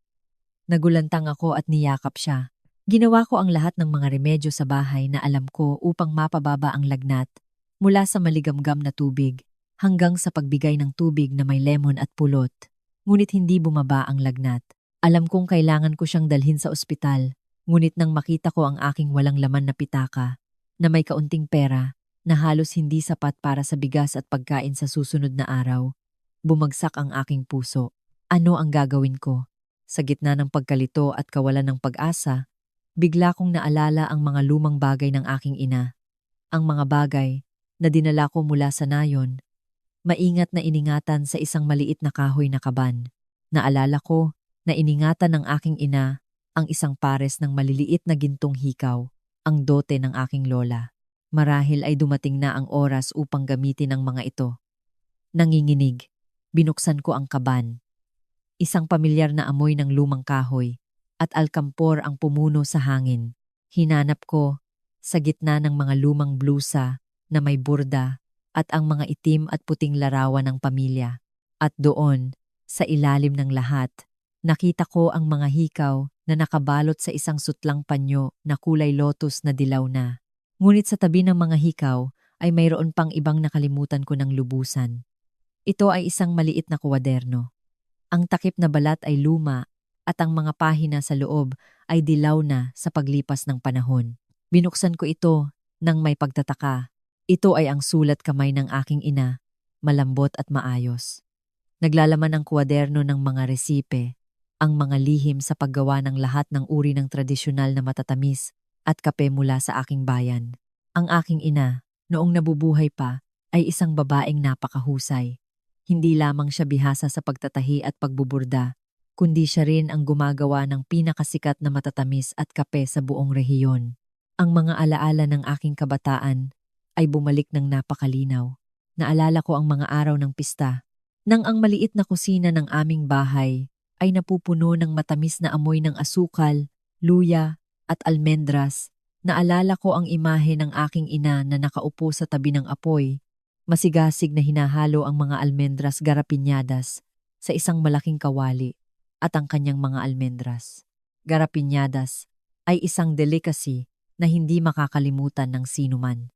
Nagulantang ako at niyakap siya. Ginawa ko ang lahat ng mga remedyo sa bahay na alam ko upang mapababa ang lagnat, mula sa maligamgam na tubig hanggang sa pagbigay ng tubig na may lemon at pulot. Ngunit hindi bumaba ang lagnat. Alam kong kailangan ko siyang dalhin sa ospital, ngunit nang makita ko ang aking walang laman na pitaka, na may kaunting pera, na halos hindi sapat para sa bigas at pagkain sa susunod na araw, bumagsak ang aking puso. Ano ang gagawin ko? Sa gitna ng pagkalito at kawalan ng pag-asa, bigla kong naalala ang mga lumang bagay ng aking ina. Ang mga bagay na dinala ko mula sa nayon, maingat na iningatan sa isang maliit na kahoy na kaban. Naalala ko na iningatan ng aking ina ang isang pares ng maliliit na gintong hikaw, ang dote ng aking lola. Marahil ay dumating na ang oras upang gamitin ang mga ito. Nanginginig, binuksan ko ang kaban. Isang pamilyar na amoy ng lumang kahoy at alkampor ang pumuno sa hangin. Hinanap ko sa gitna ng mga lumang blusa na may burda at ang mga itim at puting larawan ng pamilya. At doon, sa ilalim ng lahat, nakita ko ang mga hikaw na nakabalot sa isang sutlang panyo na kulay lotus na dilaw na. Ngunit sa tabi ng mga hikaw ay mayroon pang ibang nakalimutan ko ng lubusan. Ito ay isang maliit na kwaderno. Ang takip na balat ay luma at ang mga pahina sa loob ay dilaw na sa paglipas ng panahon. Binuksan ko ito nang may pagtataka. Ito ay ang sulat kamay ng aking ina, malambot at maayos. Naglalaman ang kwaderno ng mga resipe, ang mga lihim sa paggawa ng lahat ng uri ng tradisyonal na matatamis at kape mula sa aking bayan. Ang aking ina, noong nabubuhay pa, ay isang babaeng napakahusay. Hindi lamang siya bihasa sa pagtatahi at pagbuburda, kundi siya rin ang gumagawa ng pinakasikat na matatamis at kape sa buong rehiyon. Ang mga alaala ng aking kabataan ay bumalik ng napakalinaw. Naalala ko ang mga araw ng pista, nang ang maliit na kusina ng aming bahay ay napupuno ng matamis na amoy ng asukal, luya at almendras. Naalala ko ang imahe ng aking ina na nakaupo sa tabi ng apoy, masigasig na hinahalo ang mga almendras garapinyadas sa isang malaking kawali at ang kanyang mga almendras. Garapinyadas ay isang delicacy na hindi makakalimutan ng sinuman.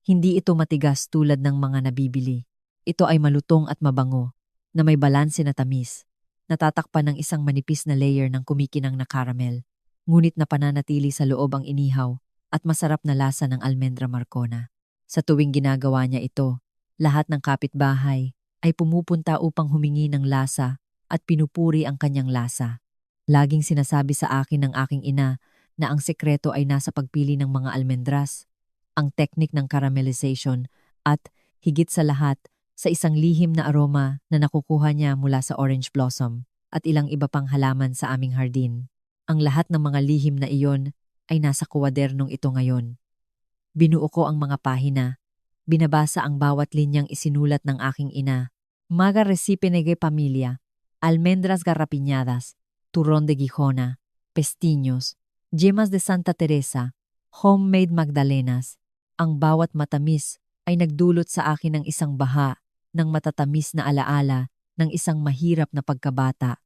Hindi ito matigas tulad ng mga nabibili. Ito ay malutong at mabango na may balanse na tamis, natatakpan ng isang manipis na layer ng kumikinang na caramel, ngunit napananatili sa loob ang inihaw at masarap na lasa ng almendra marcona. Sa tuwing ginagawa niya ito, lahat ng kapitbahay ay pumupunta upang humingi ng lasa at pinupuri ang kanyang lasa. Laging sinasabi sa akin ng aking ina na ang sekreto ay nasa pagpili ng mga almendras, ang teknik ng caramelization at, higit sa lahat, sa isang lihim na aroma na nakukuha niya mula sa orange blossom at ilang iba pang halaman sa aming hardin. Ang lahat ng mga lihim na iyon ay nasa kuwadernong ito ngayon. Binuo ko ang mga pahina, binabasa ang bawat linyang isinulat ng aking ina. Maga recipe nege pamilya, almendras garrapiñadas, turrón de Gijona, pestiños, yemas de Santa Teresa, homemade magdalenas. Ang bawat matamis ay nagdulot sa akin ng isang baha ng matatamis na alaala ng isang mahirap na pagkabata,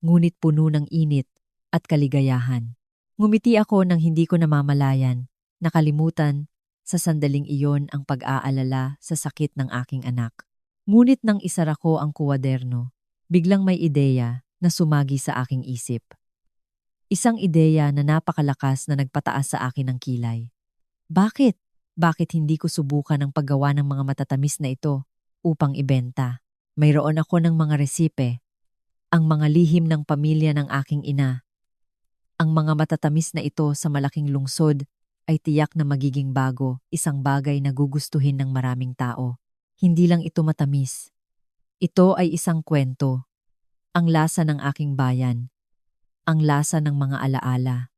ngunit puno ng init at kaligayahan. Ngumiti ako nang hindi ko namamalayan, nakalimutan sa sandaling iyon ang pag-aalala sa sakit ng aking anak. Ngunit nang isara ko ang kuwaderno, biglang may ideya na sumagi sa aking isip. Isang ideya na napakalakas na nagpataas sa akin ng kilay. Bakit? Bakit hindi ko subukan ang paggawa ng mga matatamis na ito upang ibenta? Mayroon ako ng mga resipe, ang mga lihim ng pamilya ng aking ina. Ang mga matatamis na ito sa malaking lungsod ay tiyak na magiging bago, isang bagay na gugustuhin ng maraming tao. Hindi lang ito matamis. Ito ay isang kwento. Ang lasa ng aking bayan. Ang lasa ng mga alaala.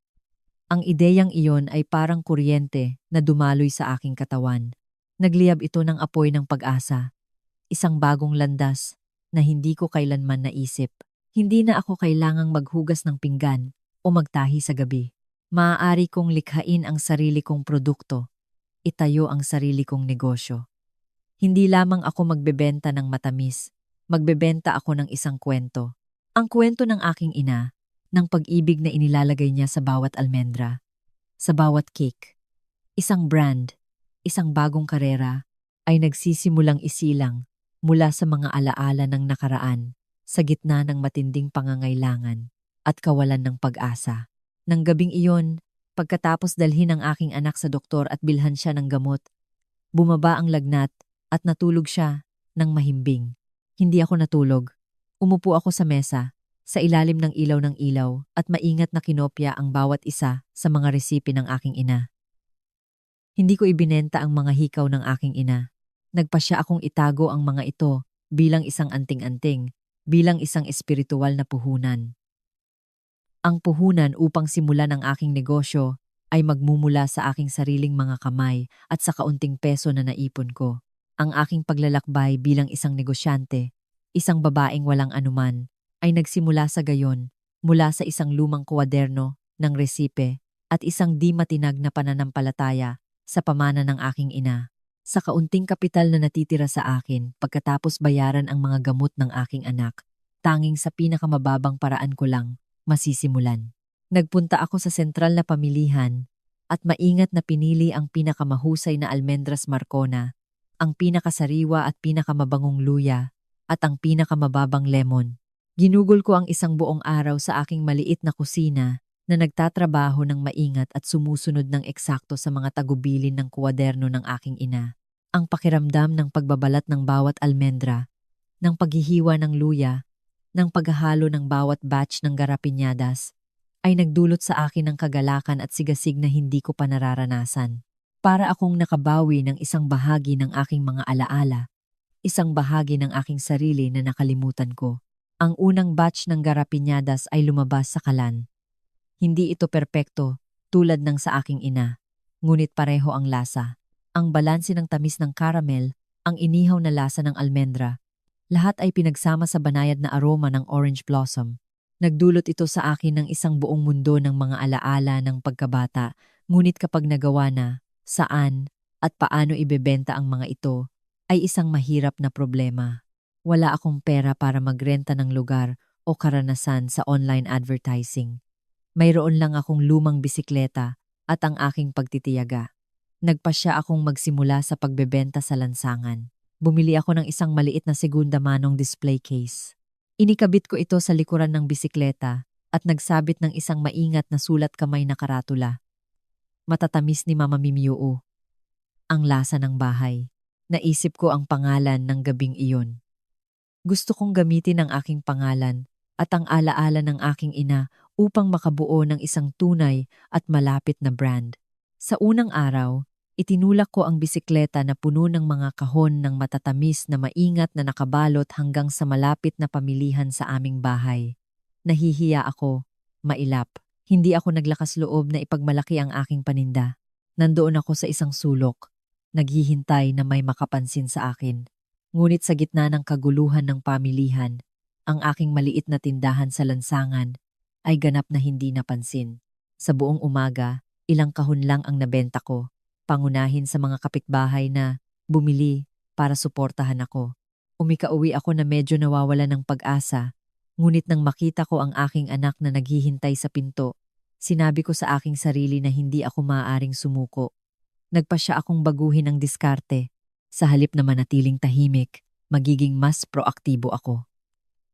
Ang ideyang iyon ay parang kuryente na dumaloy sa aking katawan. Nagliyab ito ng apoy ng pag-asa. Isang bagong landas na hindi ko kailanman naisip. Hindi na ako kailangang maghugas ng pinggan o magtahi sa gabi. Maaari kong likhain ang sarili kong produkto. Itayo ang sarili kong negosyo. Hindi lamang ako magbebenta ng matamis. Magbebenta ako ng isang kwento. Ang kwento ng aking ina, ng pag-ibig na inilalagay niya sa bawat almendra, sa bawat cake. Isang brand, isang bagong karera, ay nagsisimulang isilang mula sa mga alaala ng nakaraan, sa gitna ng matinding pangangailangan at kawalan ng pag-asa. Nang gabing iyon, pagkatapos dalhin ang aking anak sa doktor at bilhan siya ng gamot, bumaba ang lagnat at natulog siya ng mahimbing. Hindi ako natulog. Umupo ako sa mesa, sa ilalim ng ilaw at maingat na kinopya ang bawat isa sa mga resipe ng aking ina. Hindi ko ibinenta ang mga hikaw ng aking ina. Nagpasya akong itago ang mga ito bilang isang anting-anting, bilang isang espiritual na puhunan. Ang puhunan upang simulan ang aking negosyo ay magmumula sa aking sariling mga kamay at sa kaunting peso na naipon ko. Ang aking paglalakbay bilang isang negosyante, isang babaeng walang anuman, ay nagsimula sa gayon mula sa isang lumang kuwaderno ng resipe at isang di matinag na pananampalataya sa pamana ng aking ina. Sa kaunting kapital na natitira sa akin pagkatapos bayaran ang mga gamot ng aking anak, tanging sa pinakamababang paraan ko lang masisimulan. Nagpunta ako sa sentral na pamilihan at maingat na pinili ang pinakamahusay na almendras Marcona, ang pinakasariwa at pinakamabangong luya, at ang pinakamababang lemon. Ginugol ko ang isang buong araw sa aking maliit na kusina na nagtatrabaho ng maingat at sumusunod ng eksakto sa mga tagubilin ng kuwaderno ng aking ina. Ang pakiramdam ng pagbabalat ng bawat almendra, ng paghihiwa ng luya, ng paghahalo ng bawat batch ng garrapiñadas, ay nagdulot sa akin ng kagalakan at sigasig na hindi ko pa nararanasan. Para akong nakabawi ng isang bahagi ng aking mga alaala, isang bahagi ng aking sarili na nakalimutan ko. Ang unang batch ng garrapiñadas ay lumabas sa kalan. Hindi ito perpekto tulad ng sa aking ina, ngunit pareho ang lasa. Ang balanse ng tamis ng caramel, ang inihaw na lasa ng almendra, lahat ay pinagsama sa banayad na aroma ng orange blossom. Nagdulot ito sa akin ng isang buong mundo ng mga alaala ng pagkabata, ngunit kapag nagawa na, saan at paano ibebenta ang mga ito ay isang mahirap na problema. Wala akong pera para magrenta ng lugar o karanasan sa online advertising. Mayroon lang akong lumang bisikleta at ang aking pagtitiyaga. Nagpasya akong magsimula sa pagbebenta sa lansangan. Bumili ako ng isang maliit na segunda manong display case. Inikabit ko ito sa likuran ng bisikleta at nagsabit ng isang maingat na sulat kamay na karatula. Matatamis ni Mama Mimioo. Ang lasa ng bahay. Naisip ko ang pangalan ng gabing iyon. Gusto kong gamitin ang aking pangalan at ang alaala ng aking ina upang makabuo ng isang tunay at malapit na brand. Sa unang araw, itinulak ko ang bisikleta na puno ng mga kahon ng matatamis na maingat na nakabalot hanggang sa malapit na pamilihan sa aming bahay. Nahihiya ako, mailap. Hindi ako naglakas loob na ipagmalaki ang aking paninda. Nandoon ako sa isang sulok, naghihintay na may makapansin sa akin. Ngunit sa gitna ng kaguluhan ng pamilihan, ang aking maliit na tindahan sa lansangan ay ganap na hindi napansin. Sa buong umaga, ilang kahon lang ang nabenta ko, pangunahin sa mga kapitbahay na bumili para suportahan ako. Umikauwi ako na medyo nawawala ng pag-asa, ngunit nang makita ko ang aking anak na naghihintay sa pinto, sinabi ko sa aking sarili na hindi ako maaaring sumuko. Nagpasya akong baguhin ang diskarte. Sa halip na manatiling tahimik, magiging mas proaktibo ako.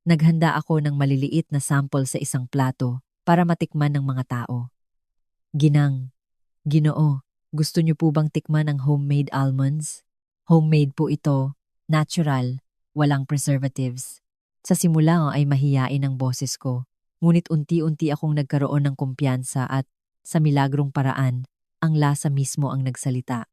Naghanda ako ng maliliit na sample sa isang plato para matikman ng mga tao. Ginang, Ginoo, gusto niyo po bang tikman ang homemade almonds? Homemade po ito, natural, walang preservatives. Sa simula ay mahiyain ang boses ko, ngunit unti-unti akong nagkaroon ng kumpiyansa at, sa milagrong paraan, ang lasa mismo ang nagsalita.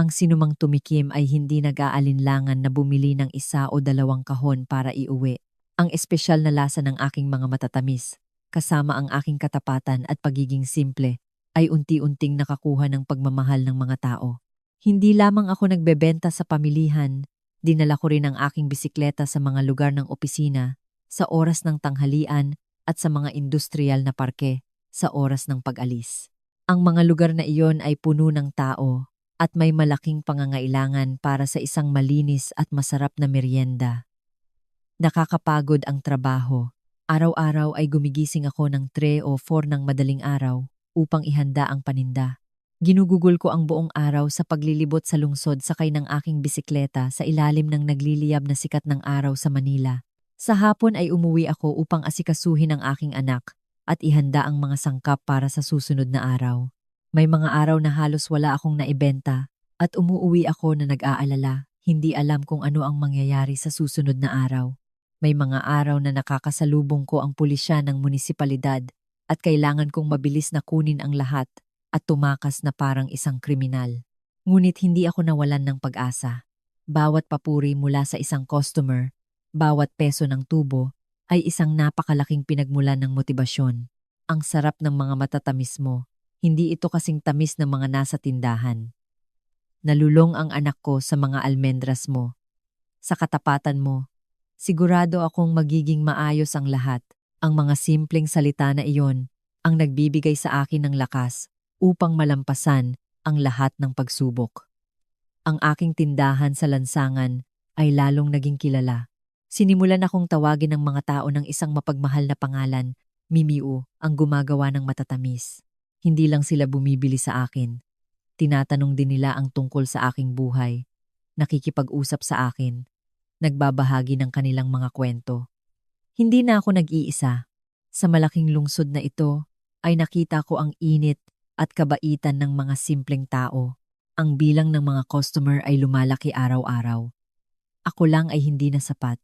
Ang sinumang tumikim ay hindi nag-aalinlangan na bumili ng 1 o 2 kahon para iuwi. Ang espesyal na lasa ng aking mga matatamis, kasama ang aking katapatan at pagiging simple, ay unti-unting nakakuha ng pagmamahal ng mga tao. Hindi lamang ako nagbebenta sa pamilihan, dinala ko rin ang aking bisikleta sa mga lugar ng opisina, sa oras ng tanghalian at sa mga industrial na parke, sa oras ng pag-alis. Ang mga lugar na iyon ay puno ng tao, at may malaking pangangailangan para sa isang malinis at masarap na merienda. Nakakapagod ang trabaho. Araw-araw ay gumigising ako ng 3 o 4 ng madaling araw upang ihanda ang paninda. Ginugugol ko ang buong araw sa paglilibot sa lungsod sakay ng aking bisikleta sa ilalim ng nagliliyab na sikat ng araw sa Manila. Sa hapon ay umuwi ako upang asikasuhin ang aking anak at ihanda ang mga sangkap para sa susunod na araw. May mga araw na halos wala akong naibenta at umuuwi ako na nag-aalala, hindi alam kung ano ang mangyayari sa susunod na araw. May mga araw na nakakasalubong ko ang pulisya ng munisipalidad at kailangan kong mabilis na kunin ang lahat at tumakas na parang isang kriminal. Ngunit hindi ako nawalan ng pag-asa. Bawat papuri mula sa isang customer, bawat peso ng tubo, ay isang napakalaking pinagmulan ng motibasyon. Ang sarap ng mga matatamis mo. Hindi ito kasing tamis ng mga nasa tindahan. Nalulong ang anak ko sa mga almendras mo. Sa katapatan mo, sigurado akong magiging maayos ang lahat. Ang mga simpleng salita na iyon ang nagbibigay sa akin ng lakas upang malampasan ang lahat ng pagsubok. Ang aking tindahan sa lansangan ay lalong naging kilala. Sinimulan akong tawagin ng mga tao ng isang mapagmahal na pangalan, Mimiu, ang gumagawa ng matatamis. Hindi lang sila bumibili sa akin. Tinatanong din nila ang tungkol sa aking buhay. Nakikipag-usap sa akin. Nagbabahagi ng kanilang mga kwento. Hindi na ako nag-iisa. Sa malaking lungsod na ito ay nakita ko ang init at kabaitan ng mga simpleng tao. Ang bilang ng mga customer ay lumalaki araw-araw. Ako lang ay hindi na sapat.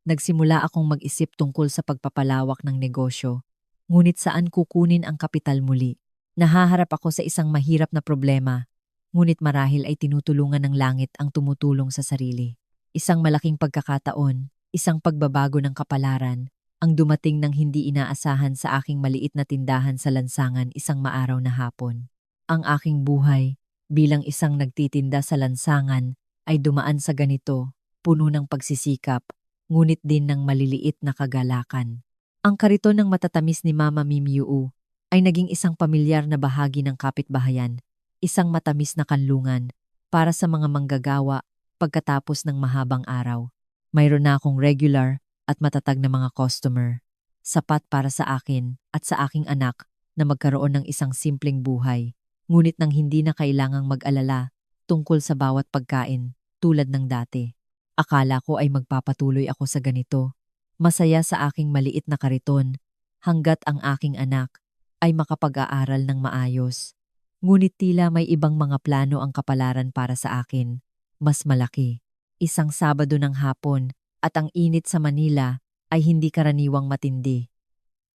Nagsimula akong mag-isip tungkol sa pagpapalawak ng negosyo. Ngunit saan kukunin ang kapital muli? Nahaharap ako sa isang mahirap na problema, ngunit marahil ay tinutulungan ng langit ang tumutulong sa sarili. Isang malaking pagkakataon, isang pagbabago ng kapalaran, ang dumating ng hindi inaasahan sa aking maliit na tindahan sa lansangan isang maaraw na hapon. Ang aking buhay, bilang isang nagtitinda sa lansangan, ay dumaan sa ganito, puno ng pagsisikap, ngunit din ng maliliit na kagalakan. Ang kariton ng matatamis ni Mama Mimiu ay naging isang pamilyar na bahagi ng kapitbahayan, isang matamis na kanlungan para sa mga manggagawa pagkatapos ng mahabang araw. Mayroon na akong regular at matatag na mga customer, sapat para sa akin at sa aking anak na magkaroon ng isang simpleng buhay, ngunit nang hindi na kailangang mag-alala tungkol sa bawat pagkain tulad ng dati. Akala ko ay magpapatuloy ako sa ganito, masaya sa aking maliit na kariton, hanggat ang aking anak ay makapag-aaral ng maayos. Ngunit tila may ibang mga plano ang kapalaran para sa akin. Mas malaki. Isang Sabado ng hapon, at ang init sa Manila ay hindi karaniwang matindi.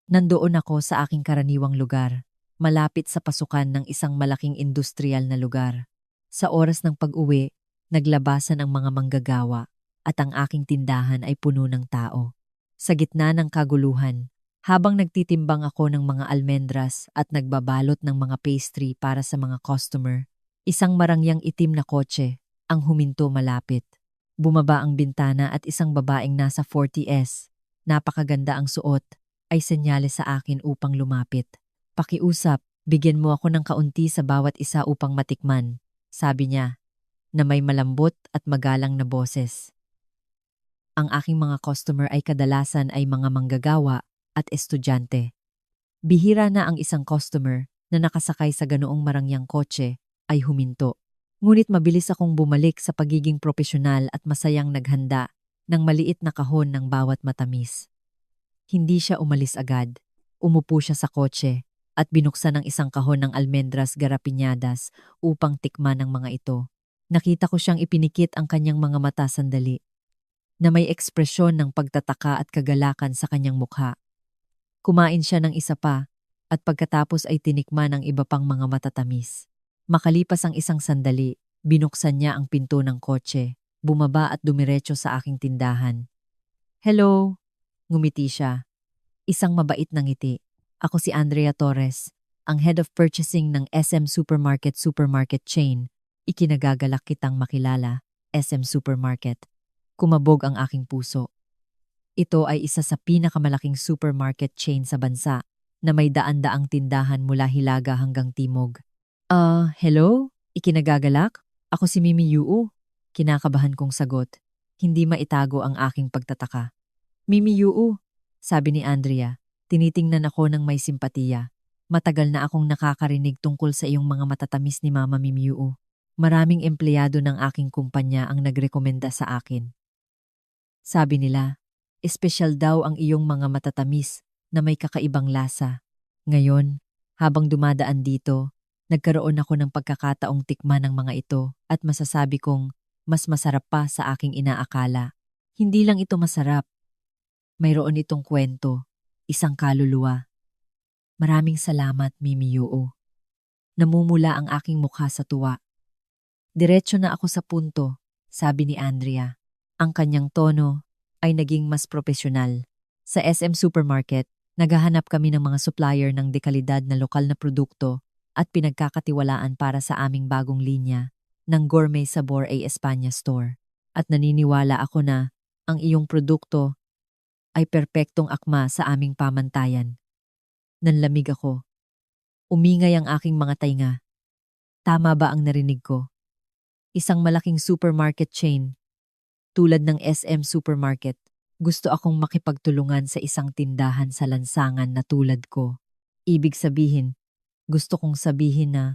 Nandoon ako sa aking karaniwang lugar, malapit sa pasukan ng isang malaking industrial na lugar. Sa oras ng pag-uwi, naglabasan ang mga manggagawa at ang aking tindahan ay puno ng tao. Sa gitna ng kaguluhan, habang nagtitimbang ako ng mga almendras at nagbabalot ng mga pastry para sa mga customer, isang marangyang itim na kotse ang huminto malapit. Bumaba ang bintana at isang babaeng nasa 40s, napakaganda ang suot, ay senyales sa akin upang lumapit. Pakiusap, bigyan mo ako ng kaunti sa bawat isa upang matikman, sabi niya, na may malambot at magalang na boses. Ang aking mga customer ay kadalasan ay mga manggagawa at estudyante. Bihira na ang isang customer na nakasakay sa ganoong marangyang kotse ay huminto. Ngunit mabilis akong bumalik sa pagiging propesyonal at masayang naghanda ng maliit na kahon ng bawat matamis. Hindi siya umalis agad. Umupo siya sa kotse at binuksan ang isang kahon ng almendras garapinyadas upang tikman ang mga ito. Nakita ko siyang ipinikit ang kanyang mga mata sandali, na may ekspresyon ng pagtataka at kagalakan sa kanyang mukha. Kumain siya ng isa pa at pagkatapos ay tinikman ang iba pang mga matatamis. Makalipas ang isang sandali, binuksan niya ang pinto ng kotse, bumaba at dumiretso sa aking tindahan. "Hello!" Ngumiti siya. Isang mabait na ngiti. Ako si Andrea Torres, ang Head of Purchasing ng SM Supermarket Chain. Ikinagagalak kitang makilala, SM Supermarket. Kumabog ang aking puso. Ito ay isa sa pinakamalaking supermarket chain sa bansa na may daan-daang tindahan mula Hilaga hanggang Timog. Hello? Ikinagagalak? Ako si Mimi Yuu. Kinakabahan kong sagot. Hindi maitago ang aking pagtataka. "Mimi Yuu," sabi ni Andrea. Tinitingnan ako ng may simpatiya. "Matagal na akong nakakarinig tungkol sa iyong mga matatamis ni Mama Mimi Yuu. Maraming empleyado ng aking kumpanya ang nagrekomenda sa akin. Sabi nila, espesyal daw ang iyong mga matatamis na may kakaibang lasa. Ngayon, habang dumadaan dito, nagkaroon ako ng pagkakataong tikman ng mga ito at masasabi kong mas masarap pa sa aking inaakala. Hindi lang ito masarap. Mayroon itong kwento, isang kaluluwa. Maraming salamat, Mimi Yuu." Namumula ang aking mukha sa tuwa. Diretso na ako sa punto, sabi ni Andrea. Ang kanyang tono ay naging mas propesyonal. Sa SM Supermarket, naghahanap kami ng mga supplier ng dekalidad na lokal na produkto at pinagkakatiwalaan para sa aming bagong linya ng Gourmet Sabor a España store. At naniniwala ako na ang iyong produkto ay perpektong akma sa aming pamantayan. Nanlamig ako. Umingay ang aking mga tainga. Tama ba ang narinig ko? Isang malaking supermarket chain, tulad ng SM Supermarket, gusto akong makipagtulungan sa isang tindahan sa lansangan na tulad ko. Ibig sabihin, gusto kong sabihin na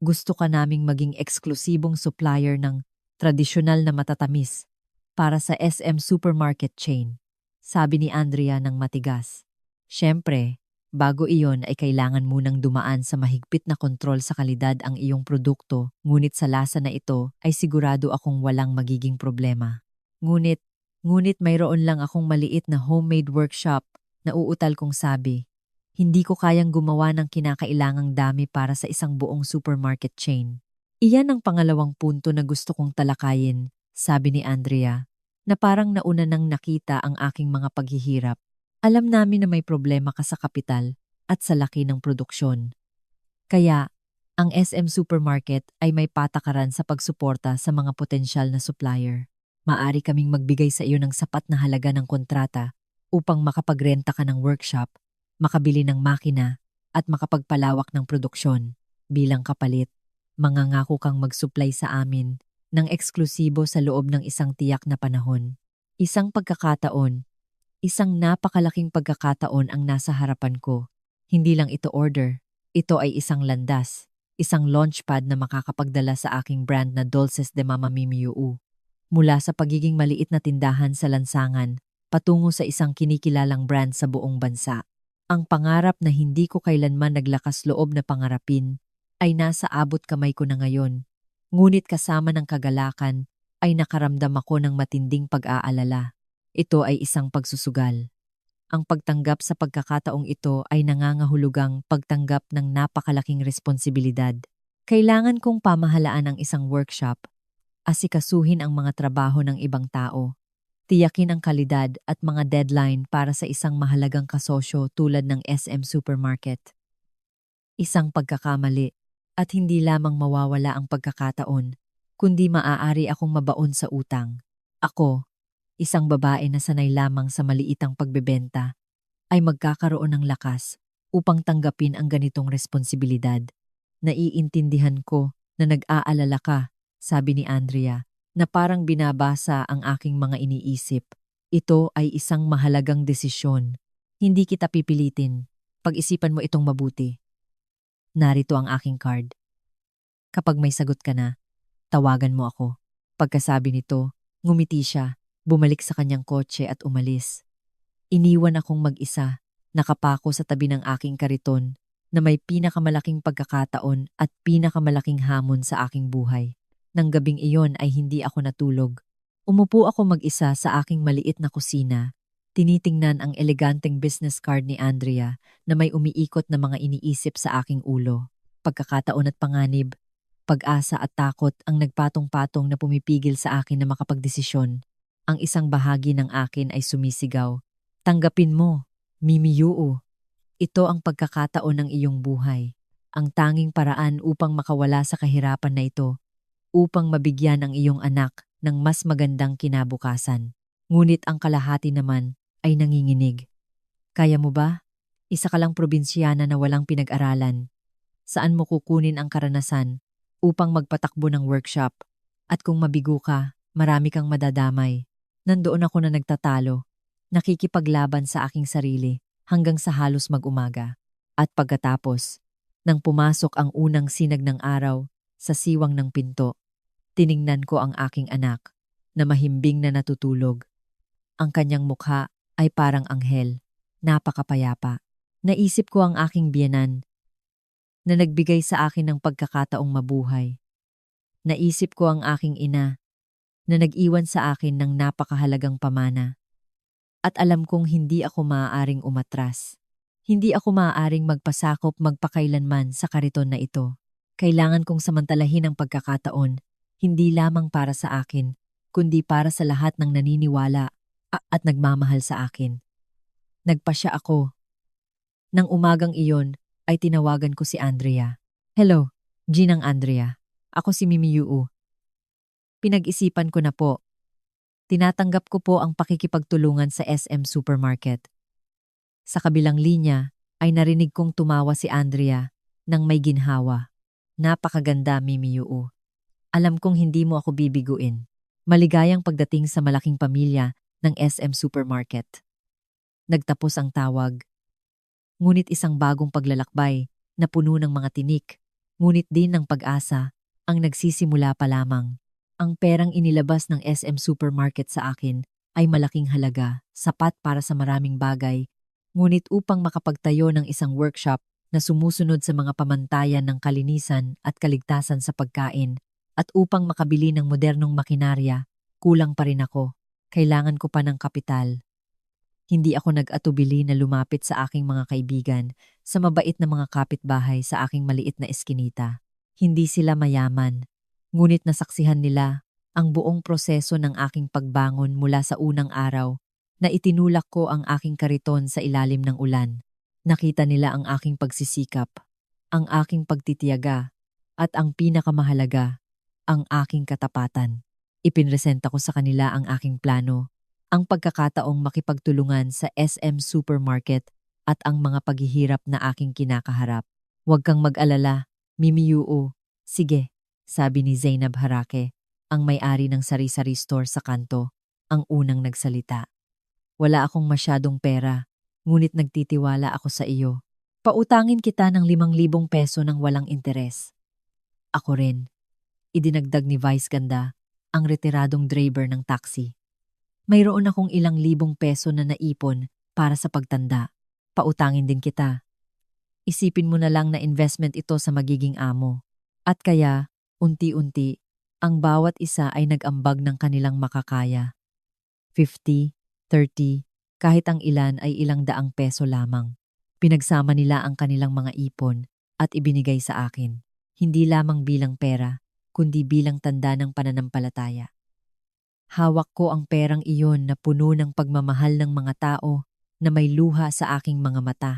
gusto ka naming maging eksklusibong supplier ng tradisyonal na matatamis para sa SM Supermarket chain, sabi ni Andrea ng matigas. Siyempre, bago iyon ay kailangan munang dumaan sa mahigpit na kontrol sa kalidad ang iyong produkto, ngunit sa lasa na ito ay sigurado akong walang magiging problema. Ngunit mayroon lang akong maliit na homemade workshop na uutal kong sabi. Hindi ko kayang gumawa ng kinakailangang dami para sa isang buong supermarket chain. Iyan ang pangalawang punto na gusto kong talakayin, sabi ni Andrea, na parang nauna nang nakita ang aking mga paghihirap. Alam namin na may problema ka sa kapital at sa laki ng produksyon. Kaya, ang SM Supermarket ay may patakaran sa pagsuporta sa mga potensyal na supplier. Maari kaming magbigay sa iyo ng sapat na halaga ng kontrata upang makapagrenta ka ng workshop, makabili ng makina, at makapagpalawak ng produksyon. Bilang kapalit, mangangako kang mag-supply sa amin ng eksklusibo sa loob ng isang tiyak na panahon. Isang napakalaking pagkakataon ang nasa harapan ko. Hindi lang ito order, ito ay isang landas, isang launchpad na makakapagdala sa aking brand na Dulces de Mama Mimi Yuu. Mula sa pagiging maliit na tindahan sa lansangan, patungo sa isang kinikilalang brand sa buong bansa. Ang pangarap na hindi ko kailanman naglakas loob na pangarapin ay nasa abot kamay ko na ngayon. Ngunit kasama ng kagalakan ay nakaramdam ako ng matinding pag-aalala. Ito ay isang pagsusugal. Ang pagtanggap sa pagkakataong ito ay nangangahulugang pagtanggap ng napakalaking responsibilidad. Kailangan kong pamahalaan ang isang workshop, asikasuhin ang mga trabaho ng ibang tao, tiyakin ang kalidad at mga deadline para sa isang mahalagang kasosyo tulad ng SM Supermarket. Isang pagkakamali at hindi lamang mawawala ang pagkakataon, kundi maaari akong mabaon sa utang. Ako, isang babae na sanay lamang sa maliitang pagbebenta, ay magkakaroon ng lakas upang tanggapin ang ganitong responsibilidad. Naiintindihan ko na nag-aalala ka, sabi ni Andrea, na parang binabasa ang aking mga iniisip. Ito ay isang mahalagang desisyon. Hindi kita pipilitin. Pag-isipan mo itong mabuti. Narito ang aking card. Kapag may sagot ka na, tawagan mo ako. Pagkasabi nito, ngumiti siya, bumalik sa kanyang kotse at umalis. Iniwan akong mag-isa, nakapako sa tabi ng aking kariton na may pinakamalaking pagkakataon at pinakamalaking hamon sa aking buhay. Nang gabing iyon ay hindi ako natulog. Umupo ako mag-isa sa aking maliit na kusina, tinitingnan ang eleganteng business card ni Andrea na may umiikot na mga iniisip sa aking ulo. Pagkakataon at panganib, pag-asa at takot ang nagpatong-patong na pumipigil sa akin na makapagdesisyon. Ang isang bahagi ng akin ay sumisigaw. Tanggapin mo, Mimi Yuu. Ito ang pagkakataon ng iyong buhay. Ang tanging paraan upang makawala sa kahirapan na ito, upang mabigyan ang iyong anak ng mas magandang kinabukasan. Ngunit ang kalahati naman ay nanginginig. Kaya mo ba? Isa ka lang probinsyana na walang pinag-aralan. Saan mo kukunin ang karanasan upang magpatakbo ng workshop? At kung mabigo ka, marami kang madadamay. Nandoon ako na nagtatalo, nakikipaglaban sa aking sarili hanggang sa halos mag-umaga. At pagkatapos, nang pumasok ang unang sinag ng araw sa siwang ng pinto, tiningnan ko ang aking anak na mahimbing na natutulog. Ang kanyang mukha ay parang anghel, napakapayapa. Naisip ko ang aking biyenan na nagbigay sa akin ng pagkakataong mabuhay. Naisip ko ang aking ina na nag-iwan sa akin ng napakahalagang pamana. At alam kong hindi ako maaaring umatras. Hindi ako maaaring magpasakop magpakailanman sa kariton na ito. Kailangan kong samantalahin ang pagkakataon, hindi lamang para sa akin, kundi para sa lahat ng naniniwala at nagmamahal sa akin. Nagpasya ako. Nang umagang iyon, ay tinawagan ko si Andrea. Hello, Ginang Andrea. Ako si Mimi Yuu. Pinag-isipan ko na po. Tinatanggap ko po ang pakikipagtulungan sa SM Supermarket. Sa kabilang linya ay narinig kong tumawa si Andrea nang may ginhawa. Napakaganda, Mimi Yuu. Alam kong hindi mo ako bibiguin. Maligayang pagdating sa malaking pamilya ng SM Supermarket. Nagtapos ang tawag. Ngunit isang bagong paglalakbay na puno ng mga tinik, ngunit din ng pag-asa, ang nagsisimula pa lamang. Ang perang inilabas ng SM Supermarket sa akin ay malaking halaga, sapat para sa maraming bagay, ngunit upang makapagtayo ng isang workshop na sumusunod sa mga pamantayan ng kalinisan at kaligtasan sa pagkain, at upang makabili ng modernong makinarya, kulang pa rin ako. Kailangan ko pa ng kapital. Hindi ako nag-atubili na lumapit sa aking mga kaibigan, sa mabait na mga kapitbahay sa aking maliit na eskinita. Hindi sila mayaman, ngunit nasaksihan nila ang buong proseso ng aking pagbangon mula sa unang araw na itinulak ko ang aking kariton sa ilalim ng ulan. Nakita nila ang aking pagsisikap, ang aking pagtitiyaga, at ang pinakamahalaga, ang aking katapatan. Ipinresenta ko sa kanila ang aking plano, ang pagkakataong makipagtulungan sa SM Supermarket at ang mga paghihirap na aking kinakaharap. Huwag kang mag-alala, Mimi Yuu. Sige, sabi ni Zainab Harake, ang may-ari ng sari-sari store sa kanto, ang unang nagsalita. Wala akong masyadong pera, ngunit nagtitiwala ako sa iyo. Pautangin kita ng 5,000 peso ng walang interes. Ako rin. Idinagdag ni Vice Ganda, ang retiradong driver ng taxi. Mayroon akong ilang libong peso na naipon para sa pagtanda. Pautangin din kita. Isipin mo na lang na investment ito sa magiging amo. At kaya, unti-unti, ang bawat isa ay nag-ambag ng kanilang makakaya. 50, 30, kahit ang ilan ay ilang daang peso lamang. Pinagsama nila ang kanilang mga ipon at ibinigay sa akin, hindi lamang bilang pera, kundi bilang tanda ng pananampalataya. Hawak ko ang perang iyon na puno ng pagmamahal ng mga tao na may luha sa aking mga mata.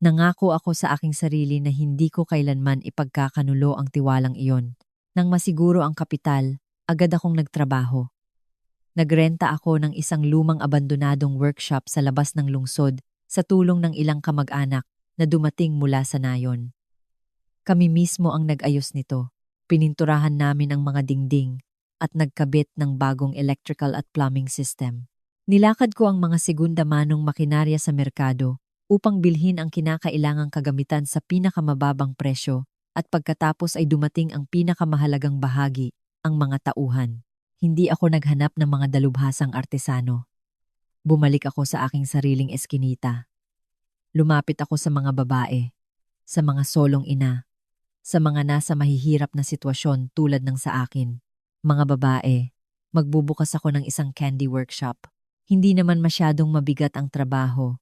Nangako ako sa aking sarili na hindi ko kailanman ipagkakanulo ang tiwalang iyon. Nang masiguro ang kapital, agad akong nagtrabaho. Nagrenta ako ng isang lumang abandonadong workshop sa labas ng lungsod sa tulong ng ilang kamag-anak na dumating mula sa nayon. Kami mismo ang nag-ayos nito. Pininturahan namin ang mga dingding at nagkabit ng bagong electrical at plumbing system. Nilakad ko ang mga segunda manong makinarya sa merkado upang bilhin ang kinakailangang kagamitan sa pinakamababang presyo at pagkatapos ay dumating ang pinakamahalagang bahagi, ang mga tauhan. Hindi ako naghanap ng mga dalubhasang artesano. Bumalik ako sa aking sariling eskinita. Lumapit ako sa mga babae, sa mga solong ina, sa mga nasa mahihirap na sitwasyon tulad ng sa akin. Mga babae, magbubukas ako ng isang candy workshop. Hindi naman masyadong mabigat ang trabaho.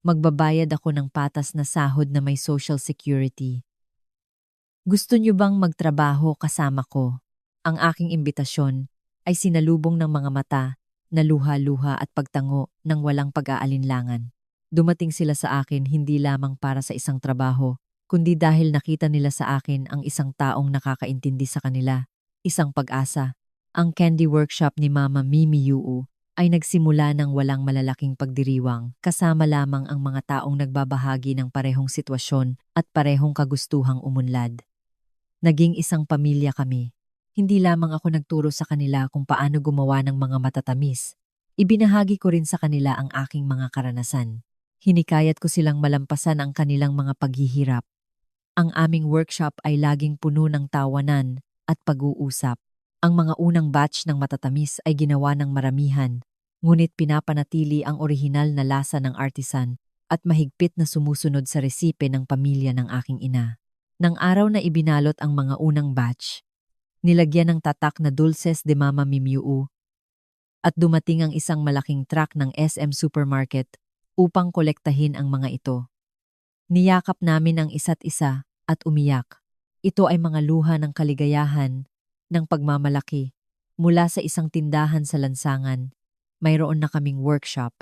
Magbabayad ako ng patas na sahod na may social security. Gusto niyo bang magtrabaho kasama ko? Ang aking imbitasyon ay sinalubong ng mga mata na luha-luha at pagtango ng walang pag-aalinlangan. Dumating sila sa akin hindi lamang para sa isang trabaho, kundi dahil nakita nila sa akin ang isang taong nakakaintindi sa kanila, isang pag-asa. Ang candy workshop ni Mama Mimi Yuu ay nagsimula ng walang malalaking pagdiriwang, kasama lamang ang mga taong nagbabahagi ng parehong sitwasyon at parehong kagustuhang umunlad. Naging isang pamilya kami. Hindi lamang ako nagturo sa kanila kung paano gumawa ng mga matatamis. Ibinahagi ko rin sa kanila ang aking mga karanasan. Hinikayat ko silang malampasan ang kanilang mga paghihirap. Ang aming workshop ay laging puno ng tawanan at pag-uusap. Ang mga unang batch ng matatamis ay ginawa ng maramihan, ngunit pinapanatili ang orihinal na lasa ng artisan at mahigpit na sumusunod sa resipe ng pamilya ng aking ina. Nang araw na ibinalot ang mga unang batch, nilagyan ng tatak na Dulces de Mama Mimiu at dumating ang isang malaking truck ng SM Supermarket upang kolektahin ang mga ito. Niyakap namin ang isa't isa at umiyak. Ito ay mga luha ng kaligayahan, ng pagmamalaki. Mula sa isang tindahan sa lansangan, mayroon na kaming workshop.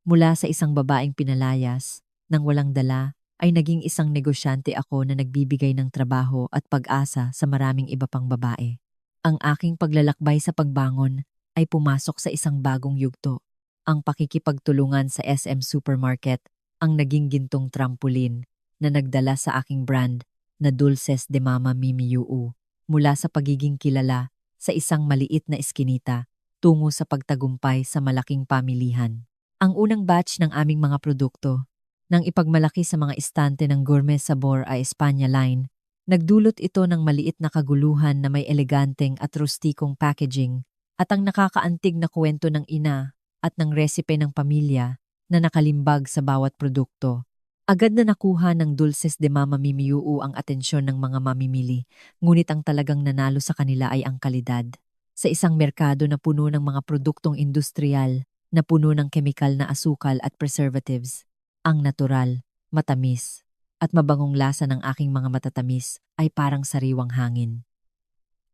Mula sa isang babaeng pinalayas, nang walang dala, ay naging isang negosyante ako na nagbibigay ng trabaho at pag-asa sa maraming iba pang babae. Ang aking paglalakbay sa pagbangon ay pumasok sa isang bagong yugto. Ang pakikipagtulungan sa SM Supermarket ang naging gintong trampolin na nagdala sa aking brand na Dulces de Mama Mimi Yuu mula sa pagiging kilala sa isang maliit na eskinita tungo sa pagtagumpay sa malaking pamilihan. Ang unang batch ng aming mga produkto, nang ipagmalaki sa mga istante ng Gourmet Sabor a España line, nagdulot ito ng maliit na kaguluhan na may eleganteng at rustikong packaging at ang nakakaantig na kwento ng ina at ng resipe ng pamilya na nakalimbag sa bawat produkto. Agad na nakuha ng Dulces de Mama Mimi Yuu ang atensyon ng mga mamimili, ngunit ang talagang nanalo sa kanila ay ang kalidad. Sa isang merkado na puno ng mga produktong industrial, na puno ng kemikal na asukal at preservatives, ang natural, matamis, at mabangong lasa ng aking mga matatamis ay parang sariwang hangin.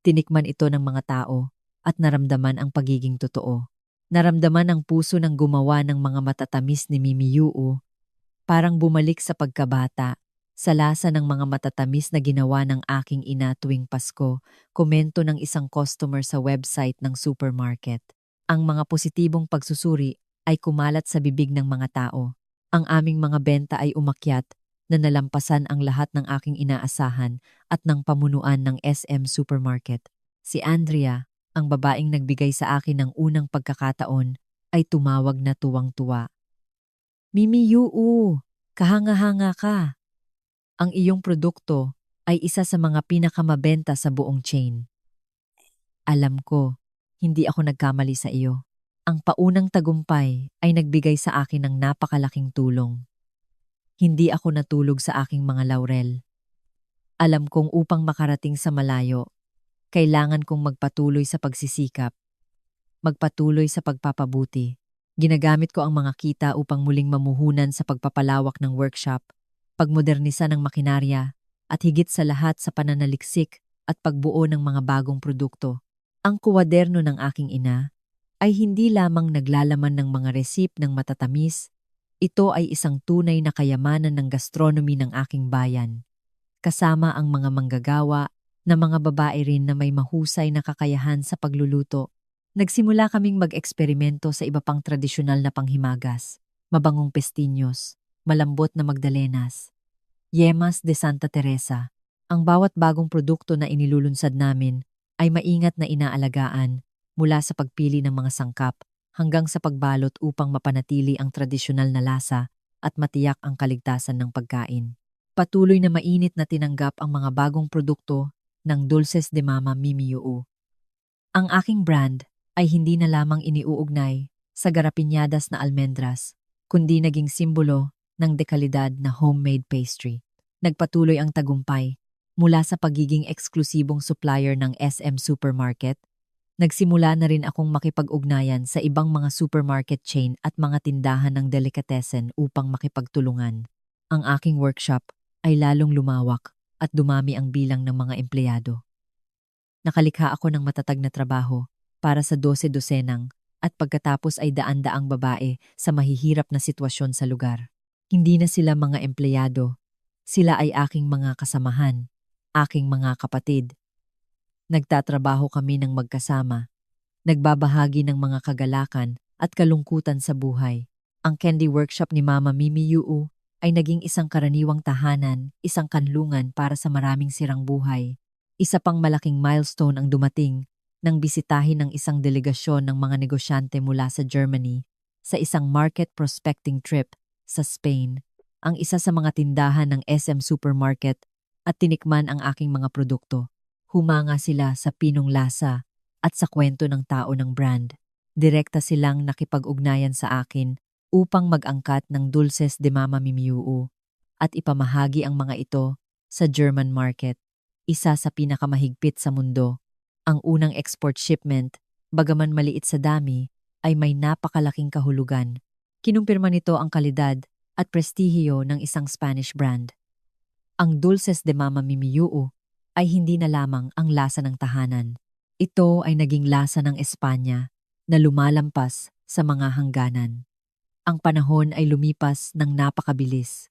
Tinikman ito ng mga tao at naramdaman ang pagiging totoo. Naramdaman ang puso ng gumawa ng mga matatamis ni Mimi Yuu. Parang bumalik sa pagkabata, sa lasa ng mga matatamis na ginawa ng aking ina tuwing Pasko, komento ng isang customer sa website ng supermarket. Ang mga positibong pagsusuri ay kumalat sa bibig ng mga tao. Ang aming mga benta ay umakyat na nalampasan ang lahat ng aking inaasahan at ng pamunuan ng SM Supermarket. Si Andrea, ang babaeng nagbigay sa akin ng unang pagkakataon, ay tumawag na tuwang-tuwa. Mimi Yuu, kahanga-hanga ka. Ang iyong produkto ay isa sa mga pinakamabenta sa buong chain. Alam ko, hindi ako nagkamali sa iyo. Ang paunang tagumpay ay nagbigay sa akin ng napakalaking tulong. Hindi ako natulog sa aking mga laurel. Alam kong upang makarating sa malayo, kailangan kong magpatuloy sa pagsisikap, magpatuloy sa pagpapabuti, Ginagamit ko ang mga kita upang muling mamuhunan sa pagpapalawak ng workshop, pagmodernisa ng makinarya, at higit sa lahat sa pananaliksik at pagbuo ng mga bagong produkto. Ang kuwaderno ng aking ina ay hindi lamang naglalaman ng mga resip ng matatamis, ito ay isang tunay na kayamanan ng gastronomy ng aking bayan. Kasama ang mga manggagawa na mga babae rin na may mahusay na kakayahan sa pagluluto. Nagsimula kaming mag-eksperimento sa iba pang tradisyonal na panghimagas, mabangong pestinyos, malambot na magdalenas, yemas de Santa Teresa. Ang bawat bagong produkto na inilulunsad namin ay maingat na inaalagaan mula sa pagpili ng mga sangkap hanggang sa pagbalot upang mapanatili ang tradisyonal na lasa at matiyak ang kaligtasan ng pagkain. Patuloy na mainit na tinanggap ang mga bagong produkto ng Dulces de Mama Mimi Uu. Ang aking brand ay hindi na lamang iniuugnay sa garapinyadas na almendras, kundi naging simbolo ng dekalidad na homemade pastry. Nagpatuloy ang tagumpay mula sa pagiging eksklusibong supplier ng SM Supermarket. Nagsimula na rin akong makipag-ugnayan sa ibang mga supermarket chain at mga tindahan ng delicatessen upang makipagtulungan. Ang aking workshop ay lalong lumawak at dumami ang bilang ng mga empleyado. Nakalikha ako ng matatag na trabaho para sa 12 dosenang at pagkatapos ay daan-daang babae sa mahihirap na sitwasyon sa lugar. Hindi na sila mga empleyado, sila ay aking mga kasamahan, aking mga kapatid. Nagtatrabaho kami ng magkasama, nagbabahagi ng mga kagalakan at kalungkutan sa buhay. Ang candy workshop ni Mama Mimi Uu ay naging isang karaniwang tahanan, isang kanlungan para sa maraming sirang buhay. Isa pang malaking milestone ang dumating nang bisitahin ng isang delegasyon ng mga negosyante mula sa Germany sa isang market prospecting trip sa Spain, ang isa sa mga tindahan ng SM Supermarket at tinikman ang aking mga produkto. Humanga sila sa pinong lasa at sa kwento ng tao ng brand. Direkta silang nakipag-ugnayan sa akin upang mag-angkat ng Dulces de Mama Mimi Uu at ipamahagi ang mga ito sa German market. Isa sa pinakamahigpit sa mundo. Ang unang export shipment, bagaman maliit sa dami, ay may napakalaking kahulugan. Kinumpirma nito ang kalidad at prestihiyo ng isang Spanish brand. Ang Dulces de Mama Mimi Uu ay hindi na lamang ang lasa ng tahanan. Ito ay naging lasa ng Espanya na lumalampas sa mga hangganan. Ang panahon ay lumipas ng napakabilis.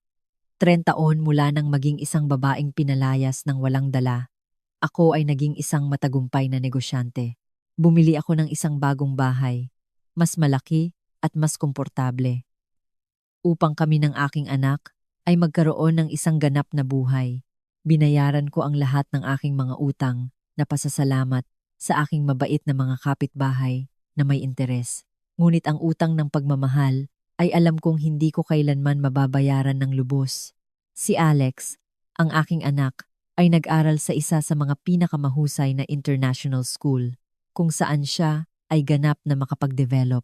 30 taon mula nang maging isang babaeng pinalayas ng walang dala, ako ay naging isang matagumpay na negosyante. Bumili ako ng isang bagong bahay, mas malaki at mas komportable. Upang kami ng aking anak ay magkaroon ng isang ganap na buhay. Binayaran ko ang lahat ng aking mga utang na pasasalamat sa aking mabait na mga kapitbahay na may interes. Ngunit ang utang ng pagmamahal ay alam kong hindi ko kailanman mababayaran ng lubos. Si Alex, ang aking anak, ay nag-aral sa isa sa mga pinakamahusay na international school, kung saan siya ay ganap na makapag-develop,